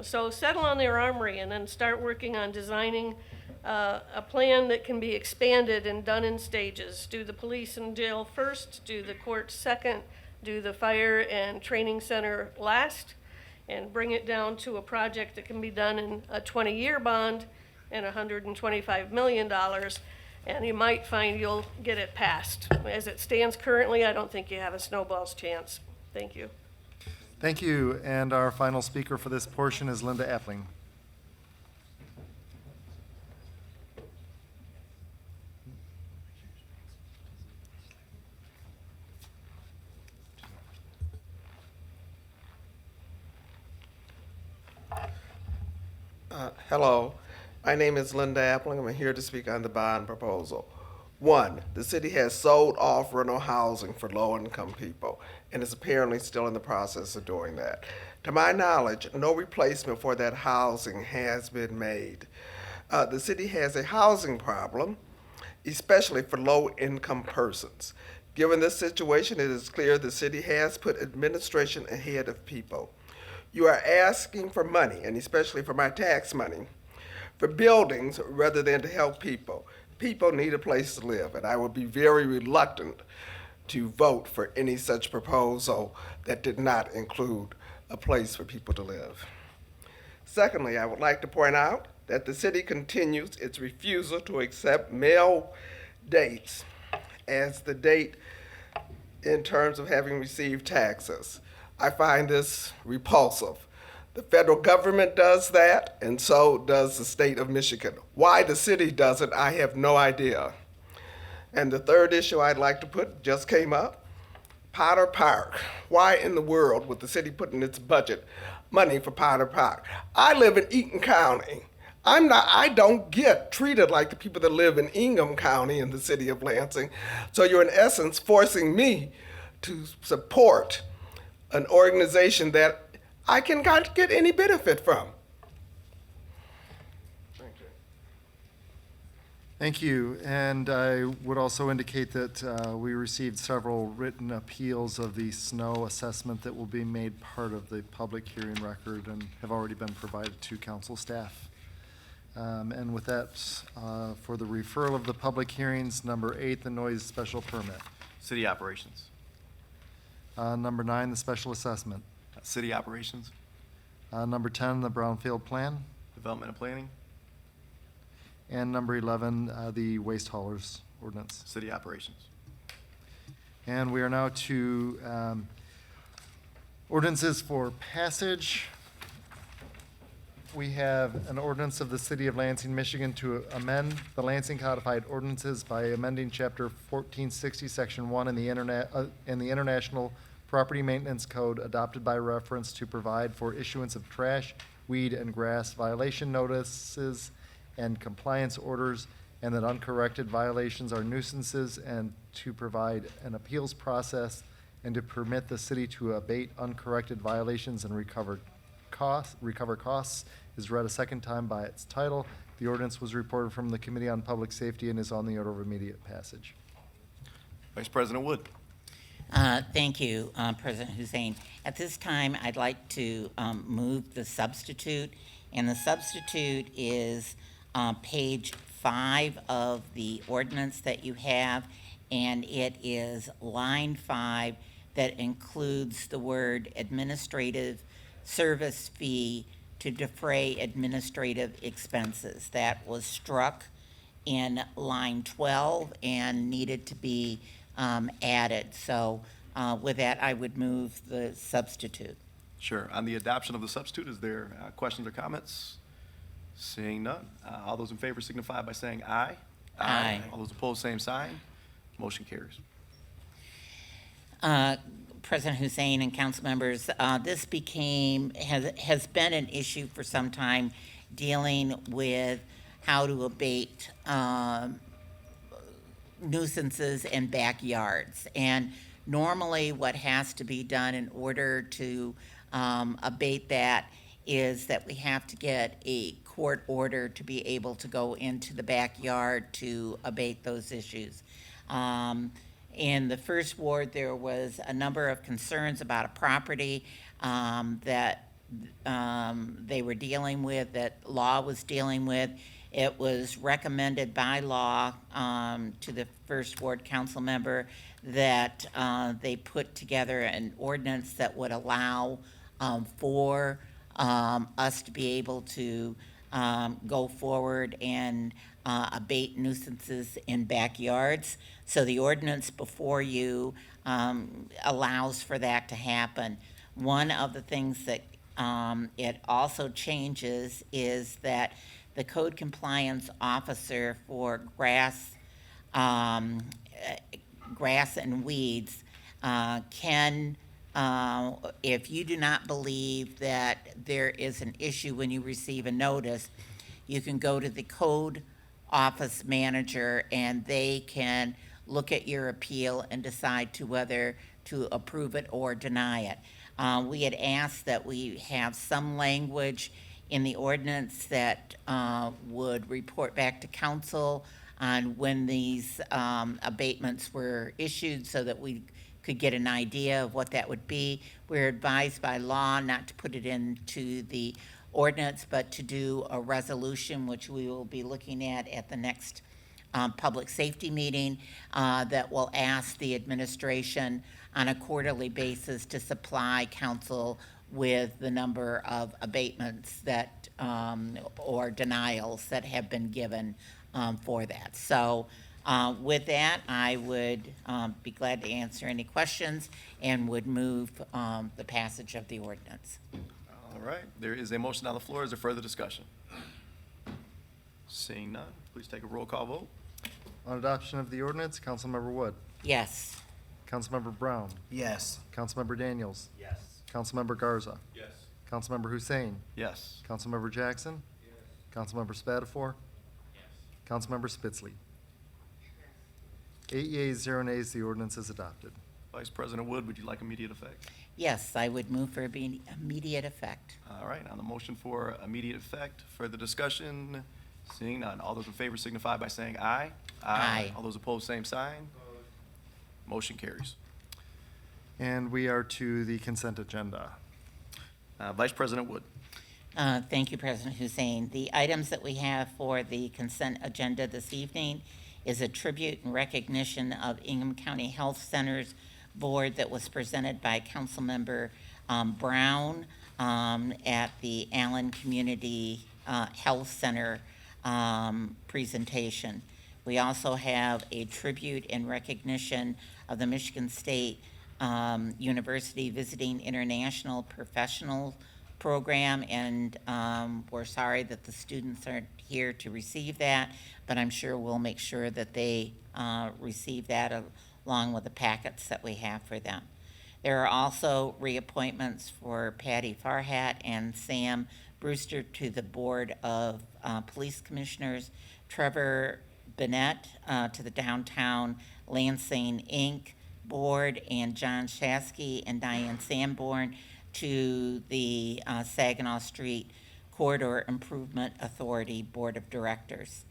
Speaker 14: So settle on their Armory and then start working on designing a plan that can be expanded and done in stages. Do the police and jail first, do the court second, do the fire and training center last, and bring it down to a project that can be done in a 20-year bond and $125 million. And you might find you'll get it passed. As it stands currently, I don't think you have a snowball's chance. Thank you.
Speaker 2: Thank you. And our final speaker for this portion is Linda Appling.
Speaker 19: Hello, my name is Linda Appling. I'm here to speak on the bond proposal. 1, the city has sold off rental housing for low-income people and is apparently still in the process of doing that. To my knowledge, no replacement for that housing has been made. The city has a housing problem, especially for low-income persons. Given this situation, it is clear the city has put administration ahead of people. You are asking for money, and especially for my tax money, for buildings rather than to help people. People need a place to live, and I would be very reluctant to vote for any such proposal that did not include a place for people to live. Secondly, I would like to point out that the city continues its refusal to accept mail dates as the date in terms of having received taxes. I find this repulsive. The federal government does that, and so does the state of Michigan. Why the city does it, I have no idea. And the third issue I'd like to put just came up, Potter Park. Why in the world would the city put in its budget money for Potter Park? I live in Eaton County. I don't get treated like the people that live in Ingham County in the city of Lansing. So you're in essence forcing me to support an organization that I cannot get any benefit from.
Speaker 2: Thank you. And I would also indicate that we received several written appeals of the snow assessment that will be made part of the public hearing record and have already been provided to council staff. And with that, for the referral of the public hearings, number 8, the noise special permit.
Speaker 1: City operations.
Speaker 2: Number 9, the special assessment.
Speaker 1: City operations.
Speaker 2: Number 10, the Brownfield Plan.
Speaker 1: Development and planning.
Speaker 2: And number 11, the waste haulers ordinance.
Speaker 1: City operations.
Speaker 2: And we are now to ordinances for passage. We have an ordinance of the City of Lansing, Michigan to amend the Lansing Codified Ordinances by amending Chapter 1460, Section 1 in the International Property Maintenance Code adopted by reference to provide for issuance of trash, weed, and grass violation notices and compliance orders, and that uncorrected violations are nuisances, and to provide an appeals process, and to permit the city to abate uncorrected violations and recover costs, is read a second time by its title. The ordinance was reported from the Committee on Public Safety and is on the order of immediate passage.
Speaker 1: Vice President Wood.
Speaker 4: Thank you, President Hussein. At this time, I'd like to move the substitute, and the substitute is page 5 of the ordinance that you have, and it is line 5 that includes the word administrative service fee to defray administrative expenses. That was struck in line 12 and needed to be added. So with that, I would move the substitute.
Speaker 1: Sure. On the adoption of the substitute, is there questions or comments? Seeing none. All those in favor signify by saying aye.
Speaker 4: Aye.
Speaker 1: All those opposed, same sign. Motion carries.
Speaker 4: President Hussein and council members, this has been an issue for some time, dealing with how to abate nuisances in backyards. And normally what has to be done in order to abate that is that we have to get a court order to be able to go into the backyard to abate those issues. In the first ward, there was a number of concerns about a property that they were dealing with, that law was dealing with. It was recommended by law to the first ward council member that they put together an ordinance that would allow for us to be able to go forward and abate nuisances in backyards. So the ordinance before you allows for that to happen. One of the things that it also changes is that the code compliance officer for grass and weeds can, if you do not believe that there is an issue when you receive a notice, you can go to the code office manager and they can look at your appeal and decide to whether to approve it or deny it. We had asked that we have some language in the ordinance that would report back to council on when these abatements were issued so that we could get an idea of what that would be. We're advised by law not to put it into the ordinance, but to do a resolution, which we will be looking at the next public safety meeting, that will ask the administration on a quarterly basis to supply council with the number of abatements that or denials that have been given for that. So With that, I would be glad to answer any questions and would move the passage of the ordinance.
Speaker 1: All right, there is a motion on the floor. Is there further discussion? Seeing none, please take a roll call vote.
Speaker 2: On adoption of the ordinance, Councilmember Wood.
Speaker 4: Yes.
Speaker 2: Councilmember Brown.
Speaker 11: Yes.
Speaker 2: Councilmember Daniels.
Speaker 11: Yes.
Speaker 2: Councilmember Garza.
Speaker 3: Yes.
Speaker 2: Councilmember Hussein.
Speaker 1: Yes.
Speaker 2: Councilmember Jackson. Councilmember Spatafor. Councilmember Spitzley. 8 yeas, 0 nays, the ordinance is adopted.
Speaker 1: Vice President Wood, would you like immediate effect?
Speaker 4: Yes, I would move for immediate effect.
Speaker 1: All right, on the motion for immediate effect, further discussion? Seeing none, all those in favor signify by saying aye.
Speaker 4: Aye.
Speaker 1: All those opposed, same sign. Motion carries.
Speaker 2: And we are to the consent agenda.
Speaker 1: Vice President Wood.
Speaker 4: Thank you, President Hussein. The items that we have for the consent agenda this evening is a tribute and recognition of Ingham County Health Center's board that was presented by Councilmember Brown at the Allen Community Health Center presentation. We also have a tribute and recognition of the Michigan State University Visiting International Professional Program, and we're sorry that the students aren't here to receive that, but I'm sure we'll make sure that they receive that along with the packets that we have for them. There are also reappointments for Patty Farhat and Sam Brewster to the Board of Police Commissioners, Trevor Bennett to the Downtown Lansing, Inc. Board, and John Shasky and Diane Sanborn to the Saginaw Street Corridor Improvement Authority Board of Directors.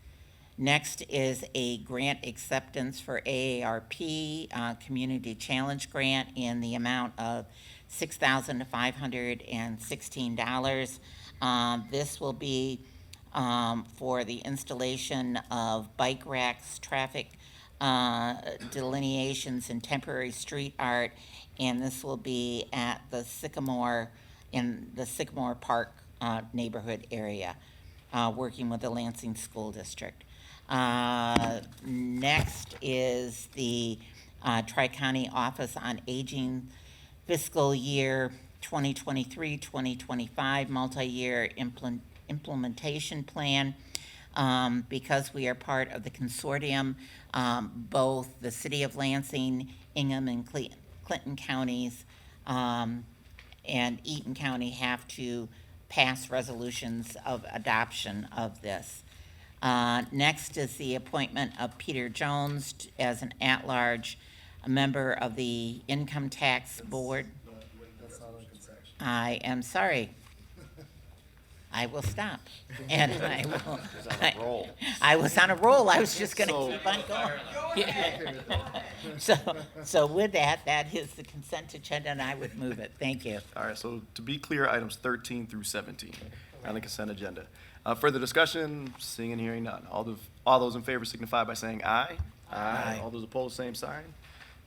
Speaker 4: Next is a grant acceptance for AARP Community Challenge Grant in the amount of $6,516. This will be for the installation of bike racks, traffic delineations, and temporary street art, and this will be at the Sycamore, in the Sycamore Park neighborhood area, working with the Lansing School District. Next is the Tri-County Office on Aging fiscal year 2023-2025 multi-year implementation plan. Because we are part of the consortium, both the City of Lansing, Ingham, and Clinton counties and Eaton County have to pass resolutions of adoption of this. Next is the appointment of Peter Jones as an at-large member of the Income Tax Board.
Speaker 2: That's not on consent.
Speaker 4: I am sorry. I will stop. And I will. I was on a roll. I was just gonna keep on going. So with that, that is the consent agenda, and I would move it. Thank you.
Speaker 1: All right, so to be clear, items 13 through 17 on the consent agenda. Further discussion, seeing and hearing none. All those in favor signify by saying aye. Aye. All those opposed, same sign.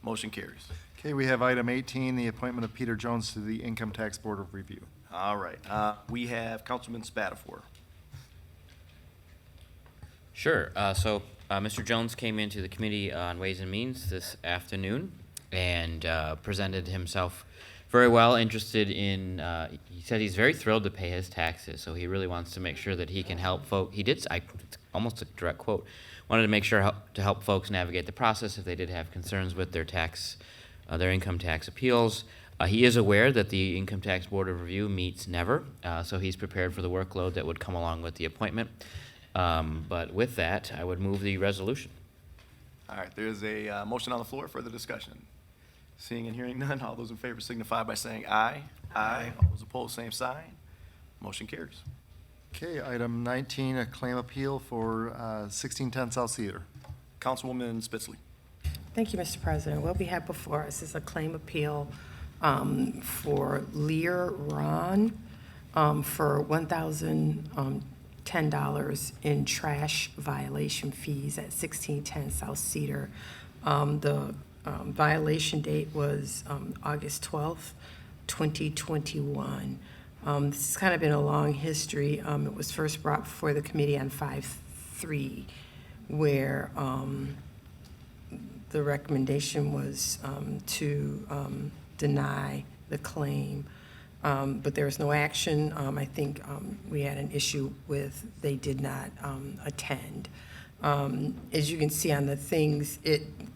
Speaker 1: Motion carries.
Speaker 2: Okay, we have item 18, the appointment of Peter Jones to the Income Tax Board of Review.
Speaker 1: All right, we have Councilman Spatafor.
Speaker 20: Sure. So Mr. Jones came into the Committee on Ways and Means this afternoon and presented himself very well, interested in, he said he's very thrilled to pay his taxes, so he really wants to make sure that he can help folks. He did, almost a direct quote, wanted to make sure to help folks navigate the process if they did have concerns with their income tax appeals. He is aware that the Income Tax Board of Review meets never, so he's prepared for the workload that would come along with the appointment. But with that, I would move the resolution.
Speaker 1: All right, there's a motion on the floor for the discussion. Seeing and hearing none, all those in favor signify by saying aye. Aye. All those opposed, same sign. Motion carries.
Speaker 2: Okay, item 19, a claim appeal for 1610 South Cedar.
Speaker 1: Councilwoman Spitzley.
Speaker 13: Thank you, Mr. President. What we have before us is a claim appeal for Lear Ron for $1,010 in trash violation fees at 1610 South Cedar. The violation date was August 12th, 2021. This has kind of been a long history. It was first brought before the committee on 5/3, where the recommendation was to deny the claim, but there was no action. I think we had an issue with they did not attend. As you can see on the things,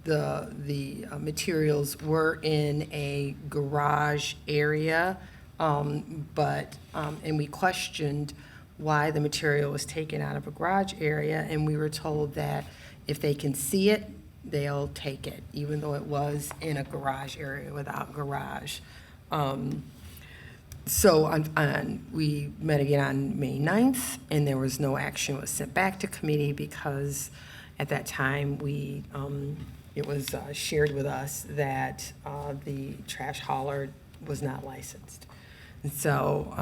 Speaker 13: the materials were in a garage area, but and we questioned why the material was taken out of a garage area, and we were told that if they can see it, they'll take it, even though it was in a garage area without garage. So we met again on May 9th, and there was no action was sent back to committee because at that time it was shared with us that the trash hauler was not licensed. And so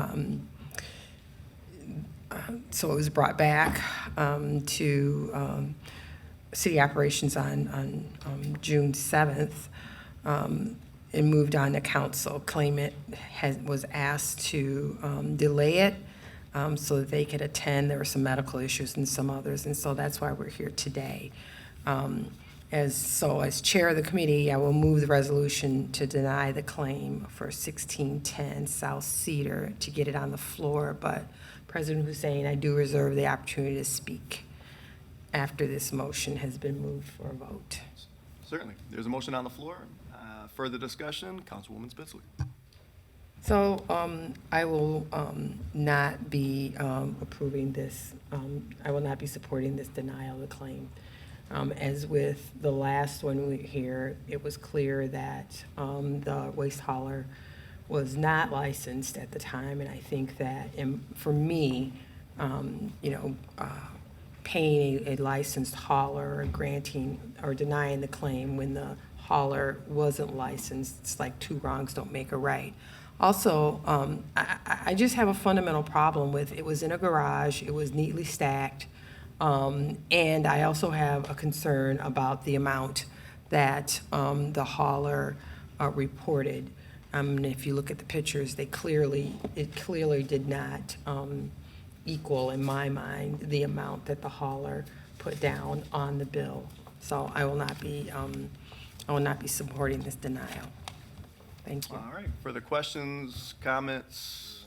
Speaker 13: it was brought back to city operations on June 7th. And moved on to council. Claimant was asked to delay it so that they could attend. There were some medical issues and some others, and so that's why we're here today. As chair of the committee, I will move the resolution to deny the claim for 1610 South Cedar to get it on the floor, but President Hussein, I do reserve the opportunity to speak after this motion has been moved for a vote.
Speaker 1: Certainly. There's a motion on the floor. Further discussion, Councilwoman Spitzley.
Speaker 13: So I will not be approving this. I will not be supporting this denial of the claim. As with the last one here, it was clear that the waste hauler was not licensed at the time, and I think that for me, paying a licensed hauler or granting or denying the claim when the hauler wasn't licensed, it's like two wrongs don't make a right. Also, I just have a fundamental problem with it was in a garage, it was neatly stacked, and I also have a concern about the amount that the hauler reported. If you look at the pictures, it clearly did not equal, in my mind, the amount that the hauler put down on the bill. So I will not be supporting this denial. Thank you.
Speaker 1: All right. Further questions, comments?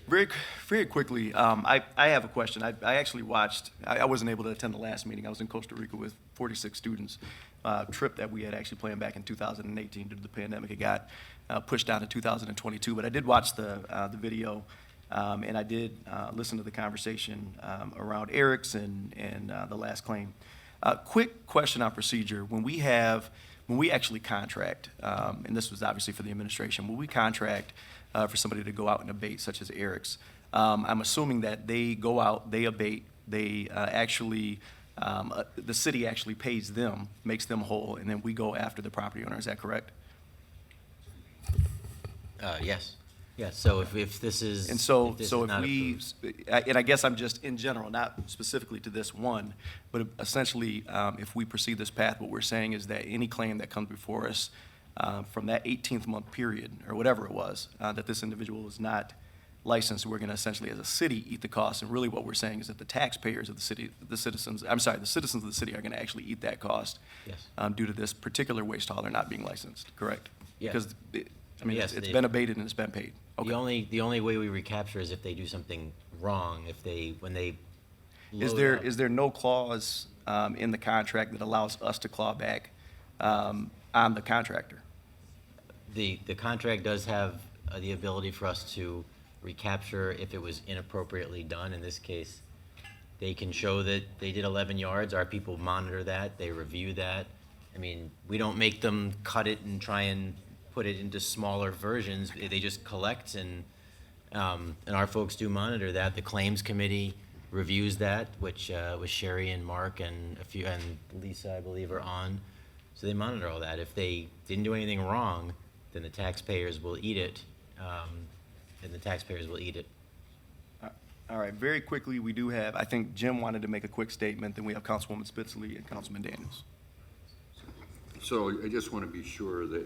Speaker 1: Very, very quickly, I have a question. I actually watched, I wasn't able to attend the last meeting. I was in Costa Rica with 46 students. Trip that we had actually planned back in 2018 due to the pandemic. It got pushed down to 2022, but I did watch the video, and I did listen to the conversation around Eric's and the last claim. Quick question on procedure. When we actually contract, and this was obviously for the administration, when we contract for somebody to go out and abate, such as Eric's, I'm assuming that they go out, they abate, they actually, the city actually pays them, makes them whole, and then we go after the property owner. Is that correct?
Speaker 12: Yes. Yes, so if this is.
Speaker 1: And so
Speaker 12: if this
Speaker 1: if
Speaker 12: is not
Speaker 1: we,
Speaker 12: approved-
Speaker 1: and I guess I'm just in general, not specifically to this one, but essentially, if we proceed this path, what we're saying is that any claim that comes before us from that 18th month period, or whatever it was, that this individual was not licensed, we're gonna essentially, as a city, eat the cost. And really what we're saying is that the taxpayers of the city, the citizens of the city are gonna actually eat that cost.
Speaker 12: Yes.
Speaker 1: Due to this particular waste hauler not being licensed, correct?
Speaker 12: Yes.
Speaker 1: Because,
Speaker 12: Yes,
Speaker 1: it's
Speaker 12: they-
Speaker 1: been abated and it's been paid. Okay.
Speaker 12: The only way we recapture is if they do something wrong, when they
Speaker 1: Is
Speaker 12: load
Speaker 1: there no clause in the contract that allows us to claw back on the contractor?
Speaker 12: The contract does have the ability for us to recapture if it was inappropriately done. In this case, they can show that they did 11 yards. Our people monitor that. They review that. I mean, we don't make them cut it and try and put it into smaller versions. They just collect, and our folks do monitor that. The claims committee reviews that, which Sherry and Mark and Lisa, I believe, are on. So they monitor all that. If they didn't do anything wrong, then the taxpayers will eat it.
Speaker 1: All right, very quickly, we do have, I think Jim wanted to make a quick statement, then we have Councilwoman Spitzley and Councilman Daniels.
Speaker 21: So I just want to be sure that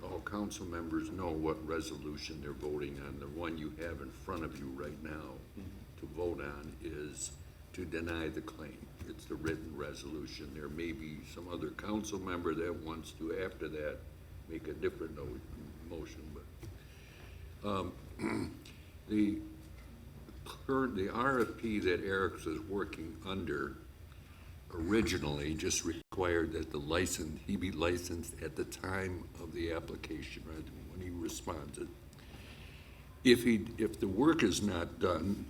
Speaker 21: all council members know what resolution they're voting on. The one you have in front of you right now to vote on is to deny the claim. It's the written resolution. There may be some other council member that wants to, after that, make a different motion, but the RFP that Eric's is working under originally just required that he be licensed at the time of the application, right, when he responded. If the work is not done,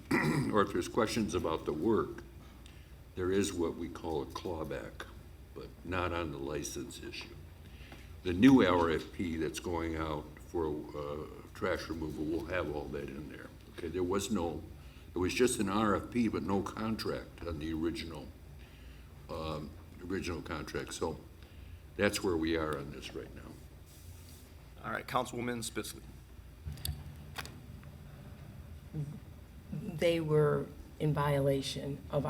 Speaker 21: or if there's questions about the work, there is what we call a clawback, but not on the license issue. The new RFP that's going out for trash removal will have all that in there. Okay, it was just an RFP, but no contract on the original contract. So that's where we are on this right now.
Speaker 1: All right, Councilwoman Spitzley.
Speaker 13: They were in violation of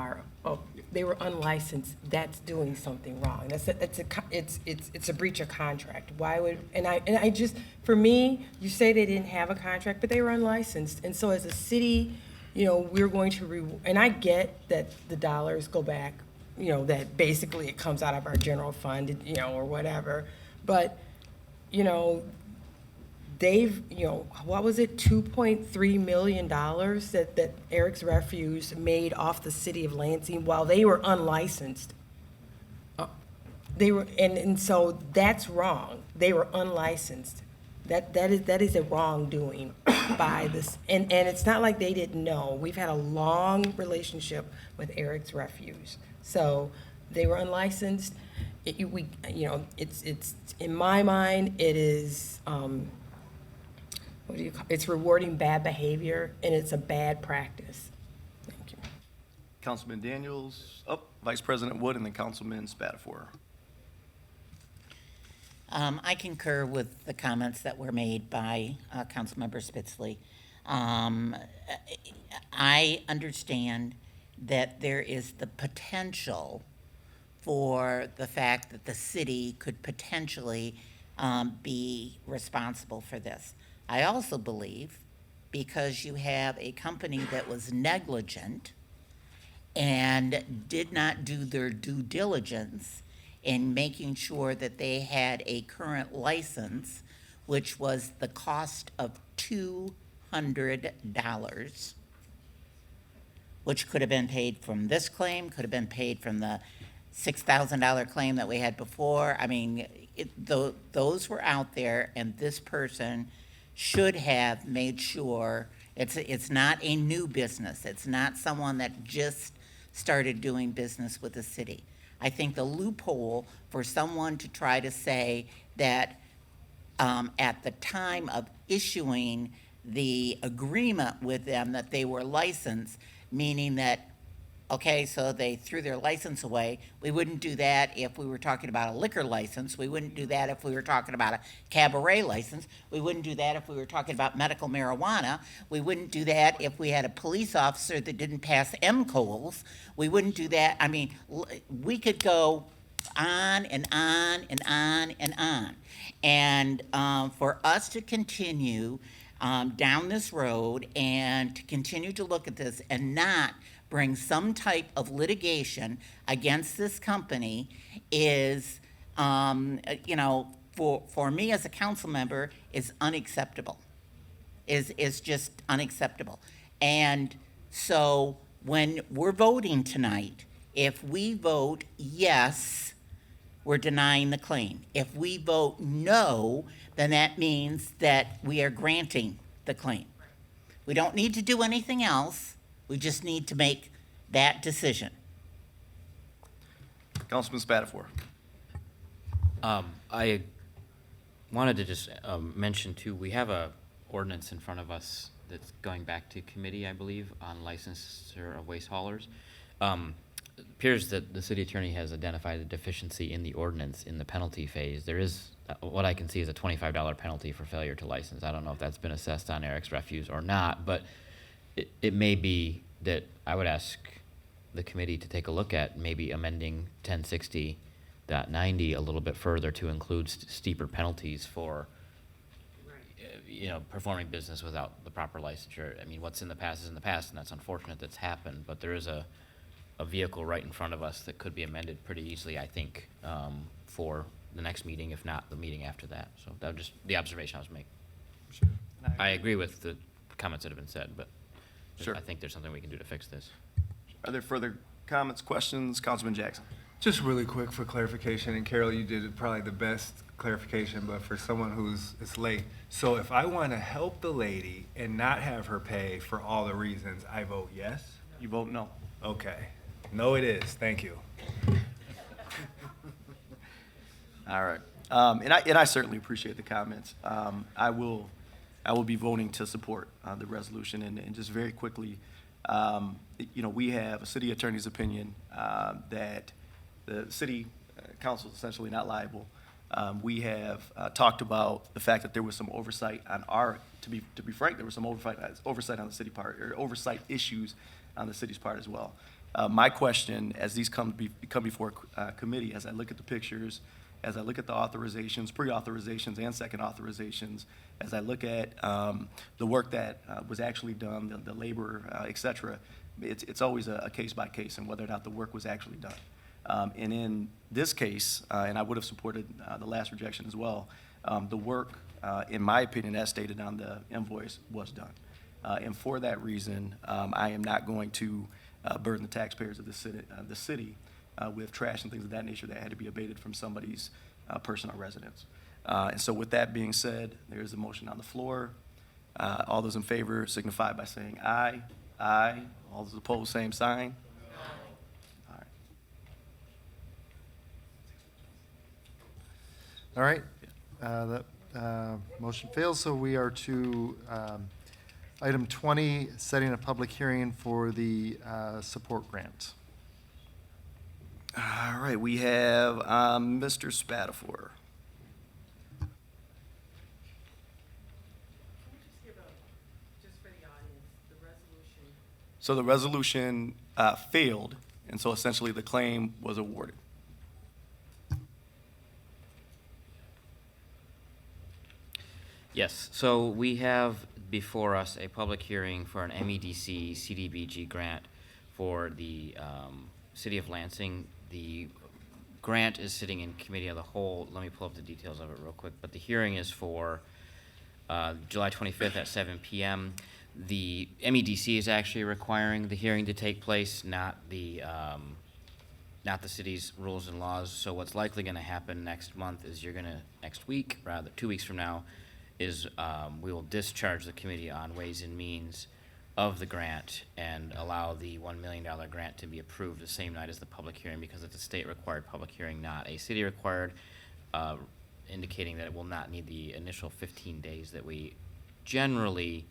Speaker 13: they were unlicensed. That's doing something wrong. It's a breach of contract. Why would, and I just, for me, you say they didn't have a contract, but they were unlicensed. And so as a city, we're going to, and I get that the dollars go back, that basically it comes out of our general fund, or whatever. But, they've, what was it, $2.3 million that Eric's Refuse made off the city of Lansing while they were unlicensed. And so that's wrong. They were unlicensed. That is a wrongdoing by this, and it's not like they didn't know. We've had a long relationship with Eric's Refuse, so they were unlicensed. It's in my mind, it is. It's rewarding bad behavior, and it's a bad practice. Thank you.
Speaker 1: Councilman Daniels, Vice President Wood, and then Councilman Spatafor.
Speaker 4: I concur with the comments that were made by Councilmember Spitzley. I understand that there is the potential for the fact that the city could potentially be responsible for this. I also believe, because you have a company that was negligent and did not do their due diligence in making sure that they had a current license, which was the cost of $200, which could have been paid from this claim, could have been paid from the $6,000 claim that we had before. I mean, those were out there, and this person should have made sure it's not a new business. It's not someone that just started doing business with the city. I think the loophole for someone to try to say that at the time of issuing the agreement with them that they were licensed, meaning that, okay, so they threw their license away. We wouldn't do that if we were talking about a liquor license. We wouldn't do that if we were talking about a cabaret license. We wouldn't do that if we were talking about medical marijuana. We wouldn't do that if we had a police officer that didn't pass MCOLs. We wouldn't do that. I mean, we could go on and on and on and on. And for us to continue down this road and to continue to look at this and not bring some type of litigation against this company is, for me as a council member, is unacceptable. Is just unacceptable. And so when we're voting tonight, if we vote yes, we're denying the claim. If we vote no, then that means that we are granting the claim. We don't need to do anything else. We just need to make that decision.
Speaker 1: Councilman Spatafor.
Speaker 20: I wanted to just mention too, we have a ordinance in front of us that's going back to committee, I believe, on licensure of waste haulers. It appears that the city attorney has identified a deficiency in the ordinance in the penalty phase. There is, what I can see is a $25 penalty for failure to license. I don't know if that's been assessed on Eric's Refuse or not, but it may be that I would ask the committee to take a look at maybe amending 1060.90 a little bit further to include steeper penalties for, performing business without the proper licensure. I mean, what's in the past is in the past, and that's unfortunate that's happened, but there is a a vehicle right in front of us that could be amended pretty easily, I think, for the next meeting, if not the meeting after that. So that was just the observation I was making. I agree with the comments that have been said, but
Speaker 1: Sure.
Speaker 20: I think there's something we can do to fix this.
Speaker 1: Are there further comments, questions? Councilman Jackson.
Speaker 10: Just really quick for clarification, and Carol, you did probably the best clarification, but for someone it's late. So if I want to help the lady and not have her pay for all the reasons, I vote yes?
Speaker 1: You vote no.
Speaker 10: Okay. No, it is. Thank you.
Speaker 1: All right. And I certainly appreciate the comments. I will be voting to support the resolution. And just very quickly, we have a city attorney's opinion that the city council is essentially not liable. We have talked about the fact that there was some oversight on to be frank, there was some oversight on the city part, or oversight issues on the city's part as well. My question, as these come before committee, as I look at the pictures, as I look at the authorizations, pre-authorizations and second authorizations, as I look at the work that was actually done, the labor, et cetera, it's always a case by case and whether or not the work was actually done. And in this case, and I would have supported the last rejection as well, the work, in my opinion, as stated on the invoice, was done. And for that reason, I am not going to burden the taxpayers of the city with trash and things of that nature that had to be abated from somebody's personal residence. And so with that being said, there is a motion on the floor. All those in favor signify by saying aye. Aye. All those opposed, same sign.
Speaker 2: All right. That motion fails, so we are to item 20, setting a public hearing for the support grant.
Speaker 1: All right, we have Mr. Spatafor. So the resolution failed, and so essentially the claim was awarded.
Speaker 20: Yes, so we have before us a public hearing for an MEDC CDBG grant for the City of Lansing. The grant is sitting in committee of the whole. Let me pull up the details of it real quick. But the hearing is for July 25th at 7 p.m. The MEDC is actually requiring the hearing to take place, not the city's rules and laws. So what's likely going to happen next month is next week, rather 2 weeks from now, is we will discharge the Committee on Ways and Means of the grant and allow the $1 million grant to be approved the same night as the public hearing, because it's a state-required public hearing, not a city-required, indicating that it will not need the initial 15 days that we generally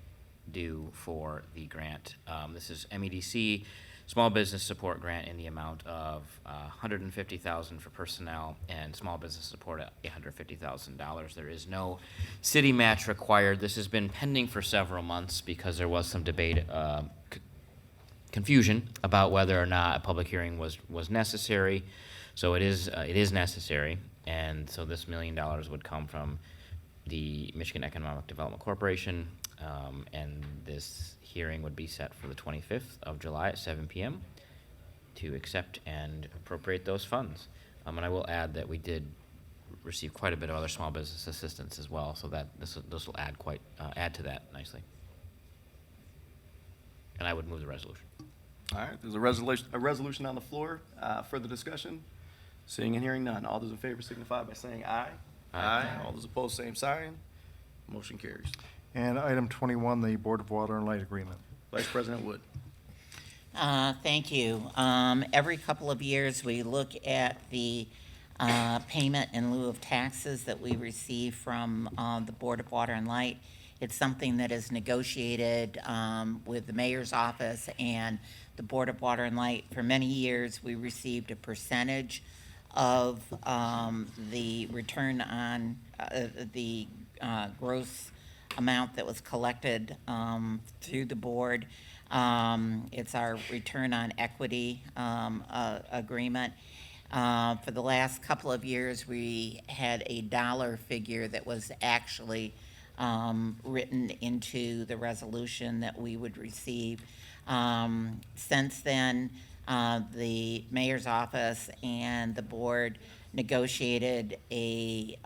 Speaker 20: do for the grant. This is MEDC Small Business Support Grant in the amount of $150,000 for personnel and small business support at $850,000. There is no city match required. This has been pending for several months because there was some debate, confusion about whether or not a public hearing was necessary. So it is necessary, and so this $1 million would come from the Michigan Economic Development Corporation, and this hearing would be set for the 25th of July at 7 p.m. to accept and appropriate those funds. And I will add that we did receive quite a bit of other small business assistance as well, so that this will add to that nicely. And I would move the resolution.
Speaker 1: All right, there's a resolution on the floor. Further discussion? Seeing and hearing none. All those in favor signify by saying aye. Aye. All those opposed, same sign. Motion carries.
Speaker 2: And item 21, the Board of Water and Light Agreement.
Speaker 1: Vice President Wood.
Speaker 4: Thank you. Every couple of years, we look at the payment in lieu of taxes that we receive from the Board of Water and Light. It's something that is negotiated with the mayor's office and the Board of Water and Light. For many years, we received a percentage of the return on the gross amount that was collected through the board. It's our return on equity agreement. For the last couple of years, we had a dollar figure that was actually written into the resolution that we would receive. Since then, the mayor's office and the board negotiated a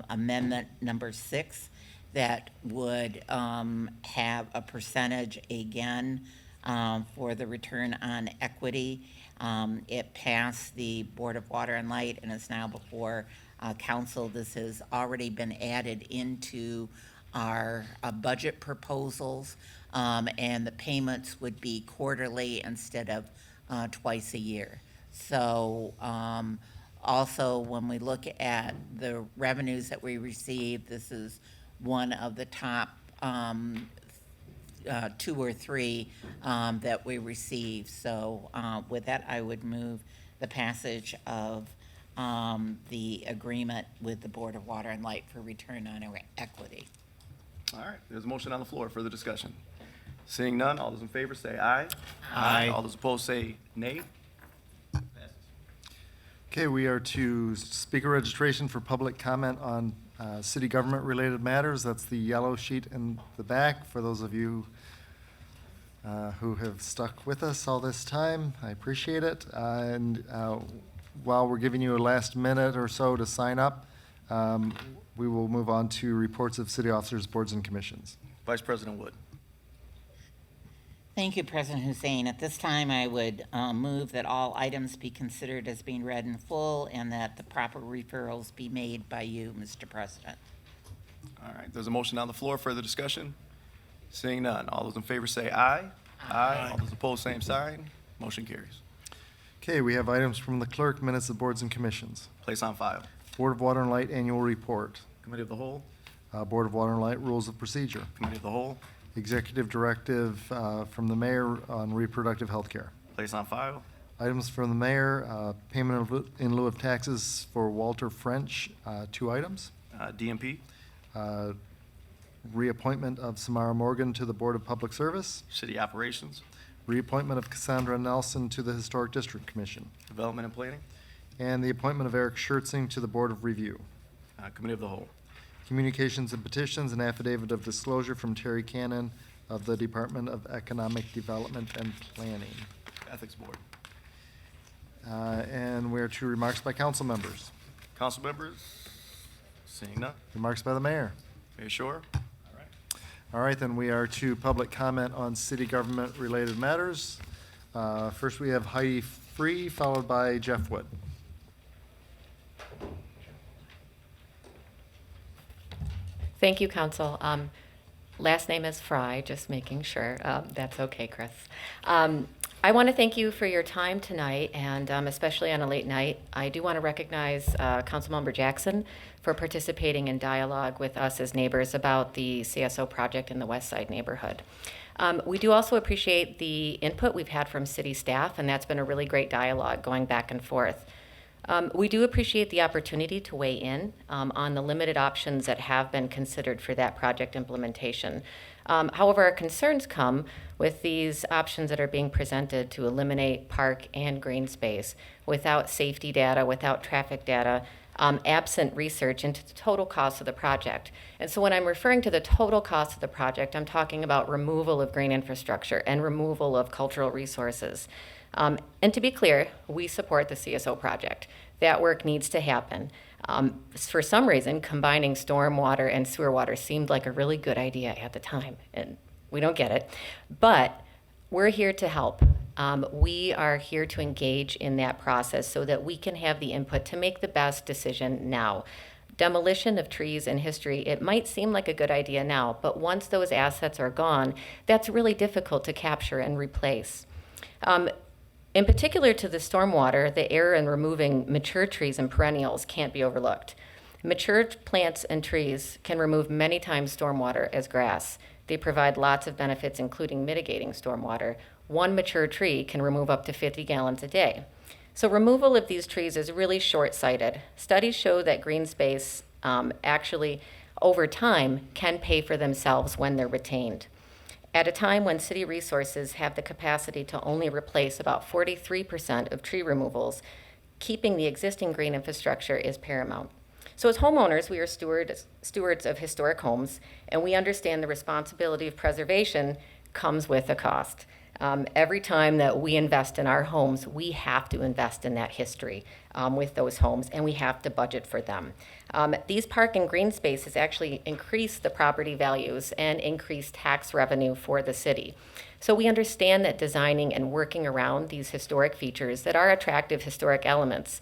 Speaker 4: amendment number 6 that would have a percentage again for the return on equity. It passed the Board of Water and Light and is now before council. This has already been added into our budget proposals, and the payments would be quarterly instead of twice a year. So also, when we look at the revenues that we receive, this is one of the top 2 or 3 that we receive. So with that, I would move the passage of the agreement with the Board of Water and Light for return on equity.
Speaker 1: All right, there's a motion on the floor. Further discussion? Seeing none, all those in favor say aye.
Speaker 7: Aye.
Speaker 1: All those opposed say nay.
Speaker 2: Okay, we are to speaker registration for public comment on city government-related matters. That's the yellow sheet in the back. For those of you who have stuck with us all this time, I appreciate it. And while we're giving you a last minute or so to sign up, we will move on to reports of city officers, boards, and commissions.
Speaker 1: Vice President Wood.
Speaker 4: Thank you, President Hussein. At this time, I would move that all items be considered as being read in full and that the proper referrals be made by you, Mr. President.
Speaker 1: All right, there's a motion on the floor. Further discussion? Seeing none, all those in favor say aye. Aye. All those opposed, same sign. Motion carries.
Speaker 2: Okay, we have items from the clerk, minutes of boards and commissions.
Speaker 1: Place on file.
Speaker 2: Board of Water and Light Annual Report.
Speaker 1: Committee of the Whole.
Speaker 2: Board of Water and Light Rules of Procedure.
Speaker 1: Committee of the Whole.
Speaker 2: Executive Directive from the Mayor on reproductive health care.
Speaker 1: Place on file.
Speaker 2: Items from the Mayor, payment in lieu of taxes for Walter French, 2 items.
Speaker 1: DMP.
Speaker 2: Reappointment of Samara Morgan to the Board of Public Service.
Speaker 1: City Operations.
Speaker 2: Reappointment of Cassandra Nelson to the Historic District Commission.
Speaker 1: Development and Planning.
Speaker 2: And the appointment of Eric Schertzing to the Board of Review.
Speaker 1: Committee of the Whole.
Speaker 2: Communications and petitions, an affidavit of disclosure from Terry Cannon of the Department of Economic Development and Planning.
Speaker 1: Ethics Board.
Speaker 2: And we're to remarks by council members.
Speaker 1: Council members? Seeing none.
Speaker 2: Remarks by the mayor.
Speaker 1: Mayor Shore.
Speaker 2: All right, then we are to public comment on city government-related matters. First, we have Heidi Free, followed by Jeff Wood.
Speaker 5: Thank you, Council. Last name is Fry, just making sure. That's okay, Chris. I want to thank you for your time tonight, and especially on a late night. I do want to recognize Councilmember Jackson for participating in dialogue with us as neighbors about the CSO project in the West Side neighborhood. We do also appreciate the input we've had from city staff, and that's been a really great dialogue going back and forth. We do appreciate the opportunity to weigh in on the limited options that have been considered for that project implementation. However, our concerns come with these options that are being presented to eliminate park and green space without safety data, without traffic data, absent research into the total cost of the project. And so when I'm referring to the total cost of the project, I'm talking about removal of green infrastructure and removal of cultural resources. And to be clear, we support the CSO project. That work needs to happen. For some reason, combining stormwater and sewer water seemed like a really good idea at the time, and we don't get it. But we're here to help. We are here to engage in that process so that we can have the input to make the best decision now. Demolition of trees in history, it might seem like a good idea now, but once those assets are gone, that's really difficult to capture and replace. In particular to the stormwater, the error in removing mature trees and perennials can't be overlooked. Mature plants and trees can remove many times stormwater as grass. They provide lots of benefits, including mitigating stormwater. One mature tree can remove up to 50 gallons a day. So removal of these trees is really short-sighted. Studies show that green space actually, over time, can pay for themselves when they're retained. At a time when city resources have the capacity to only replace about 43% of tree removals, keeping the existing green infrastructure is paramount. So as homeowners, we are stewards of historic homes, and we understand the responsibility of preservation comes with a cost. Every time that we invest in our homes, we have to invest in that history with those homes, and we have to budget for them. These park and green spaces actually increase the property values and increase tax revenue for the city. So we understand that designing and working around these historic features that are attractive historic elements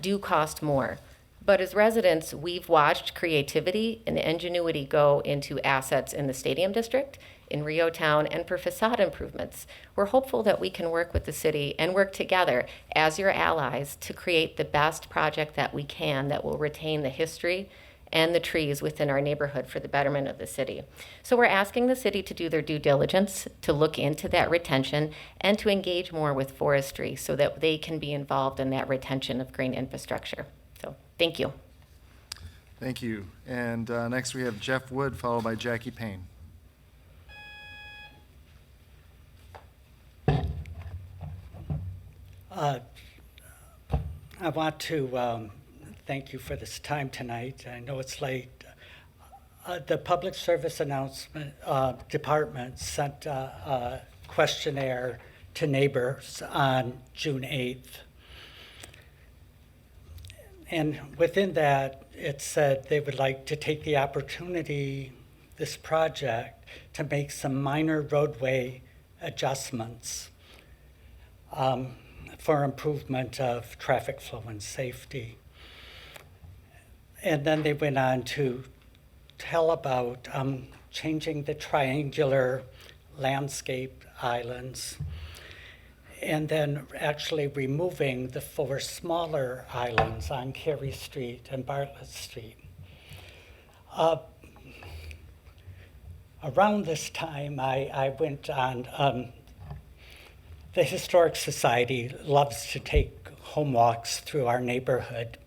Speaker 5: do cost more. But as residents, we've watched creativity and ingenuity go into assets in the Stadium District, in Rio Town, and for facade improvements. We're hopeful that we can work with the city and work together as your allies to create the best project that we can that will retain the history and the trees within our neighborhood for the betterment of the city. So we're asking the city to do their due diligence, to look into that retention, and to engage more with forestry so that they can be involved in that retention of green infrastructure. So thank you.
Speaker 2: Thank you. And next we have Jeff Wood, followed by Jackie Payne.
Speaker 6: I want to thank you for this time tonight. I know it's late. The Public Service Announcement Department sent a questionnaire to neighbors on June 8th. And within that, it said they would like to take the opportunity, this project, to make some minor roadway adjustments for improvement of traffic flow and safety. And then they went on to tell about changing the triangular landscape islands and then actually removing the 4 smaller islands on Carey Street and Bartlett Street. Around this time, I went on, the Historic Society loves to take home walks through our neighborhood.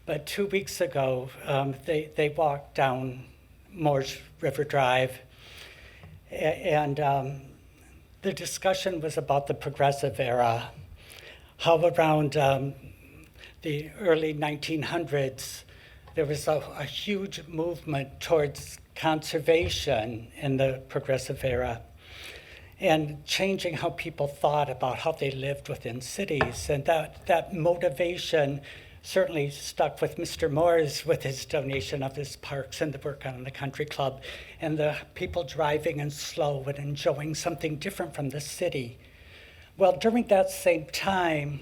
Speaker 6: But 2 weeks ago, they walked down Moore's River Drive, and the discussion was about the Progressive Era, how around the early 1900s, there was a huge movement towards conservation in the Progressive Era and changing how people thought about how they lived within cities. And that motivation certainly stuck with Mr. Moore's with his donation of his parks and the work on the country club and the people driving in slow and enjoying something different from the city. Well, during that same time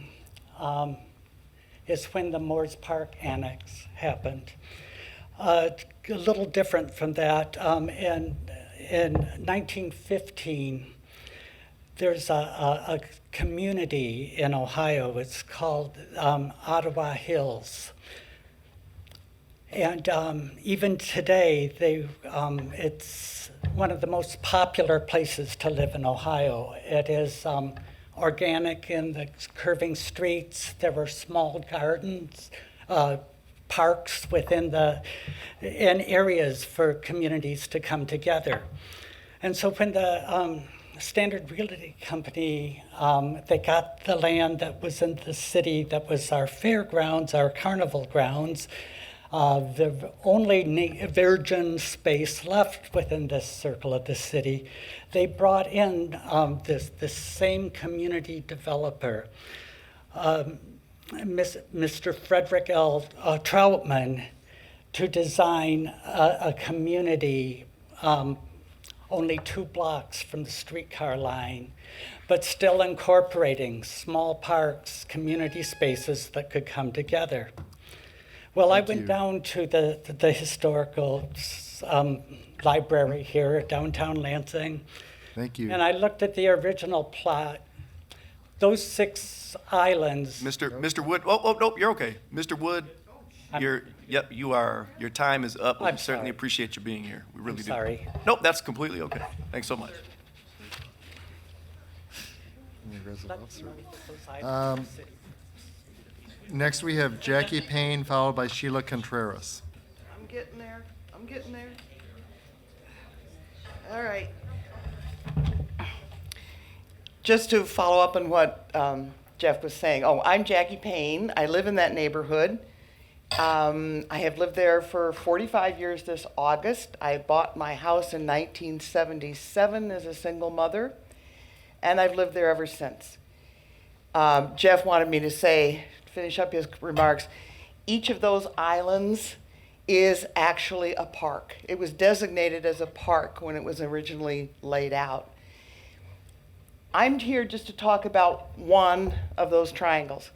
Speaker 6: is when the Moore's Park Annex happened. A little different from that. In 1915, there's a community in Ohio. It's called Ottawa Hills. And even today, it's one of the most popular places to live in Ohio. It is organic in the curving streets. There were small gardens, parks within and areas for communities to come together. And so when the Standard Realty Company, they got the land that was in the city that was our fairgrounds, our carnival grounds, the only virgin space left within this circle of the city. They brought in this same community developer, Mr. Frederick L. Troutman, to design a community only 2 blocks from the streetcar line, but still incorporating small parks, community spaces that could come together. Well, I went down to the historical library here at downtown Lansing.
Speaker 2: Thank you.
Speaker 6: And I looked at the original plot. Those 6 islands.
Speaker 1: Mr. Wood, nope, you're okay. Mr. Wood, your time is up. We certainly appreciate you being here. We really do.
Speaker 6: Sorry.
Speaker 1: Nope, that's completely okay. Thanks so much.
Speaker 2: Next we have Jackie Payne, followed by Sheila Contreras.
Speaker 19: I'm getting there. I'm getting there. All right. Just to follow up on what Jeff was saying. I'm Jackie Payne. I live in that neighborhood. I have lived there for 45 years this August. I bought my house in 1977 as a single mother.
Speaker 8: and I've lived there ever since. Jeff wanted me to finish up his remarks, each of those islands is actually a park. It was designated as a park when it was originally laid out. I'm here just to talk about one of those triangles.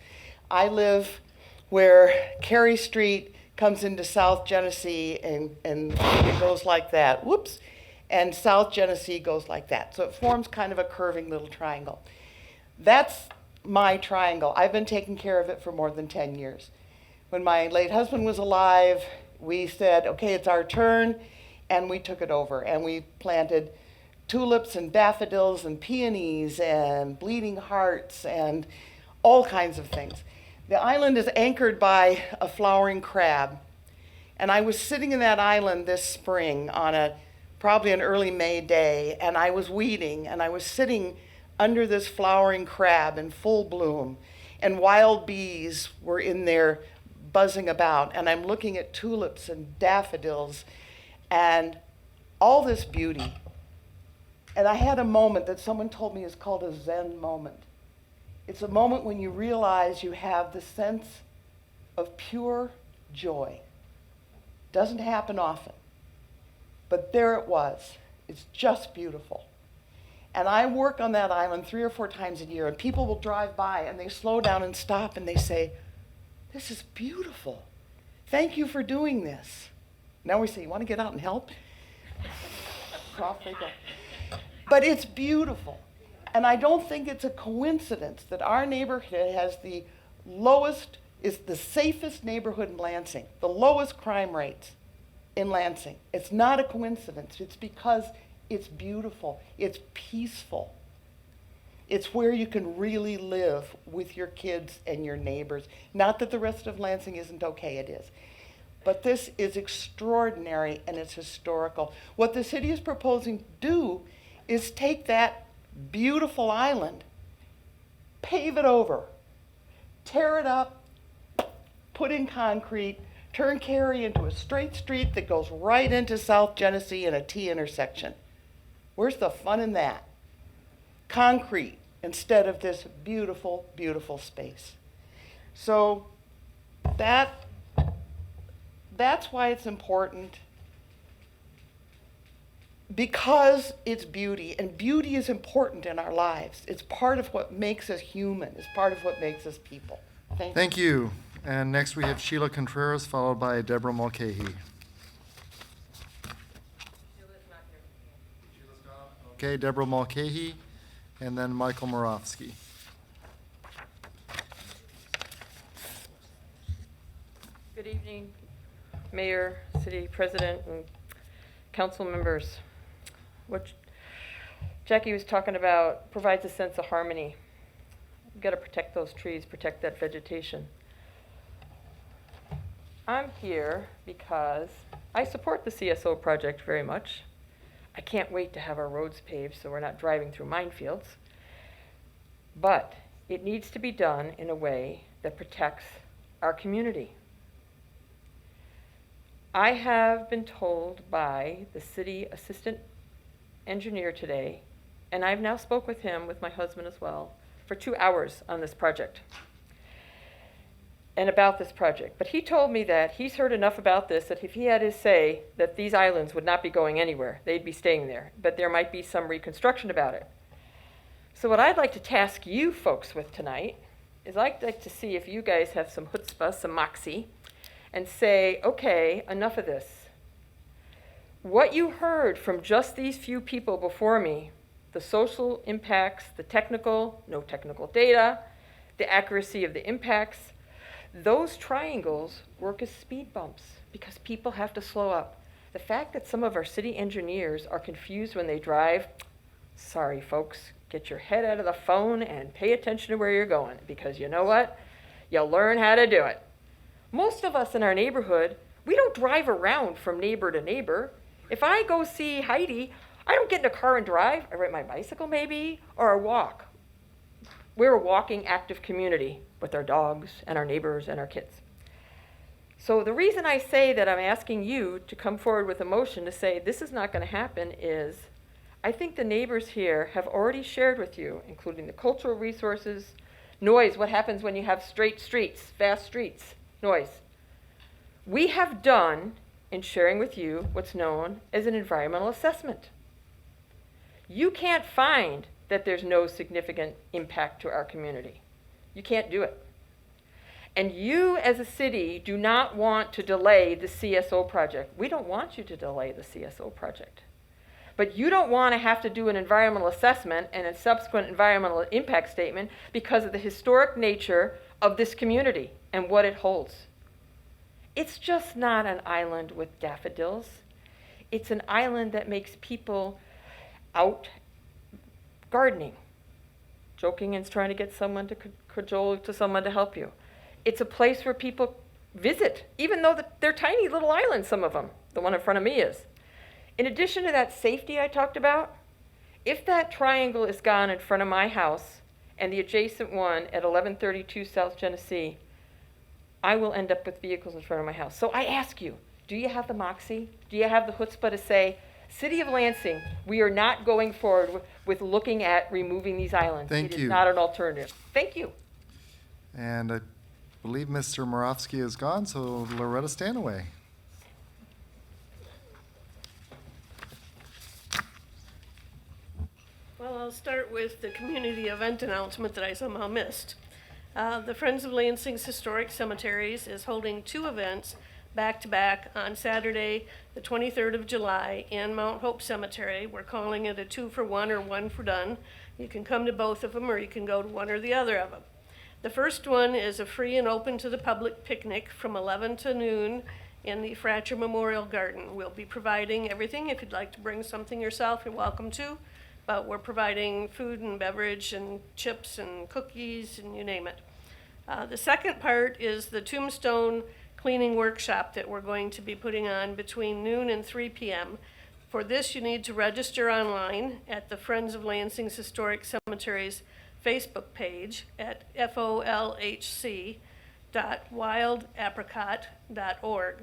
Speaker 8: I live where Cary Street comes into South Genesee and it goes like that, whoops, and South Genesee goes like that. So it forms kind of a curving little triangle. That's my triangle. I've been taking care of it for more than 10 years. When my late husband was alive, we said, okay, it's our turn, and we took it over, and we planted tulips and daffodils and peonies and bleeding hearts and all kinds of things. The island is anchored by a flowering crab, and I was sitting in that island this spring on probably an early May day, and I was weeding, and I was sitting under this flowering crab in full bloom, and wild bees were in there buzzing about, and I'm looking at tulips and daffodils and all this beauty. And I had a moment that someone told me is called a Zen moment. It's a moment when you realize you have the sense of pure joy. Doesn't happen often, but there it was. It's just beautiful. And I work on that island 3 or 4 times a year, and people will drive by and they slow down and stop and they say, "This is beautiful. Thank you for doing this." Now we say, "You want to get out and help?" Off they go. But it's beautiful. And I don't think it's a coincidence that our neighborhood has is the safest neighborhood in Lansing, the lowest crime rates in Lansing. It's not a coincidence. It's because it's beautiful. It's peaceful. It's where you can really live with your kids and your neighbors. Not that the rest of Lansing isn't okay, it is. But this is extraordinary and it's historical. What the city is proposing to do is take that beautiful island, pave it over, tear it up, put in concrete, turn Cary into a straight street that goes right into South Genesee in a T intersection. Where's the fun in that? Concrete instead of this beautiful, beautiful space. So that's why it's important, because it's beauty, and beauty is important in our lives. It's part of what makes us human. It's part of what makes us people. Thank you.
Speaker 2: Thank you. And next we have Sheila Contreras, followed by Deborah Mulcahy. Okay, Deborah Mulcahy, and then Michael Moravsky.
Speaker 22: Good evening, Mayor, City President, and council members. What Jackie was talking about provides a sense of harmony. We've got to protect those trees, protect that vegetation. I'm here because I support the CSO project very much. I can't wait to have our roads paved so we're not driving through minefields. But it needs to be done in a way that protects our community. I have been told by the city assistant engineer today, and I've now spoke with him, with my husband as well, for 2 hours on this project and about this project. But he told me that he's heard enough about this that if he had his say, that these islands would not be going anywhere. They'd be staying there, but there might be some reconstruction about it. So what I'd like to task you folks with tonight is I'd like to see if you guys have some chutzpah, some moxie, and say, okay, enough of this. What you heard from just these few people before me, the social impacts, the technical, no technical data, the accuracy of the impacts, those triangles work as speed bumps because people have to slow up. The fact that some of our city engineers are confused when they drive, sorry folks, get your head out of the phone and pay attention to where you're going, because you know what? You'll learn how to do it. Most of us in our neighborhood, we don't drive around from neighbor to neighbor. If I go see Heidi, I don't get in a car and drive. I ride my bicycle maybe, or I walk. We're a walking, active community with our dogs and our neighbors and our kids. So the reason I say that I'm asking you to come forward with a motion to say this is not going to happen is I think the neighbors here have already shared with you, including the cultural resources, noise, what happens when you have straight streets, fast streets, noise. We have done, in sharing with you, what's known as an environmental assessment. You can't find that there's no significant impact to our community. You can't do it. And you, as a city, do not want to delay the CSO project. We don't want you to delay the CSO project. But you don't want to have to do an environmental assessment and a subsequent environmental impact statement because of the historic nature of this community and what it holds. It's just not an island with daffodils. It's an island that makes people out gardening, joking and trying to get someone to cajole to someone to help you. It's a place where people visit, even though they're tiny little islands, some of them. The one in front of me is. In addition to that safety I talked about, if that triangle is gone in front of my house and the adjacent one at 1132 South Genesee, I will end up with vehicles in front of my house. So I ask you, do you have the moxie? Do you have the chutzpah to say, City of Lansing, we are not going forward with looking at removing these islands.
Speaker 2: Thank
Speaker 22: It
Speaker 2: you.
Speaker 22: is not an alternative. Thank you.
Speaker 2: And I believe Mr. Moravsky is gone, so Loretta Stanaway.
Speaker 14: Well, I'll start with the community event announcement that I somehow missed. The Friends of Lansing's Historic Cemeteries is holding 2 events back-to-back on Saturday, the 23rd of July in Mount Hope Cemetery. We're calling it a 2-for-1 or 1-for-done. You can come to both of them or you can go to one or the other of them. The first one is a free and open to the public picnic from 11 to noon in the Fratcher Memorial Garden. We'll be providing everything. If you'd like to bring something yourself, you're welcome to. But we're providing food and beverage and chips and cookies and you name it. The second part is the tombstone cleaning workshop that we're going to be putting on between noon and 3 p.m. For this, you need to register online at the Friends of Lansing's Historic Cemeteries Facebook page at folhc.wildapricot.org.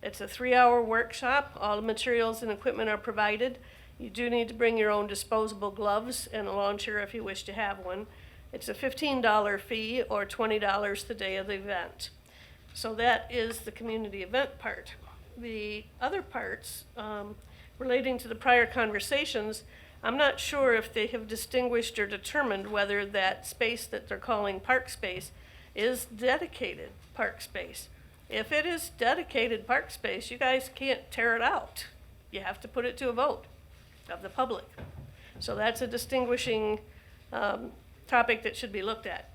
Speaker 14: It's a 3-hour workshop. All the materials and equipment are provided. You do need to bring your own disposable gloves and a lawn chair if you wish to have one. It's a $15 fee or $20 the day of the event. So that is the community event part. The other parts relating to the prior conversations, I'm not sure if they have distinguished or determined whether that space that they're calling park space is dedicated park space. If it is dedicated park space, you guys can't tear it out. You have to put it to a vote of the public. So that's a distinguishing topic that should be looked at.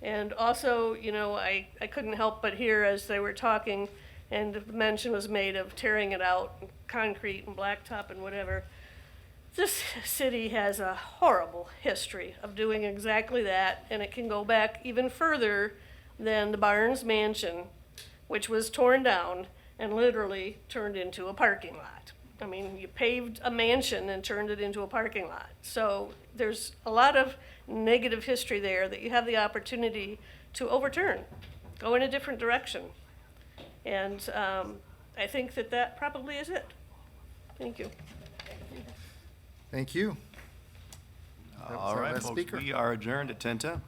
Speaker 14: And also, you know, I couldn't help but hear as they were talking, and the mention was made of tearing it out, concrete and blacktop and whatever. This city has a horrible history of doing exactly that, and it can go back even further than the Barnes Mansion, which was torn down and literally turned into a parking lot. I mean, you paved a mansion and turned it into a parking lot. So there's a lot of negative history there that you have the opportunity to overturn, go in a different direction. And I think that that probably is it. Thank you.
Speaker 2: Thank you.
Speaker 1: All right, folks, we are adjourned at 10:10.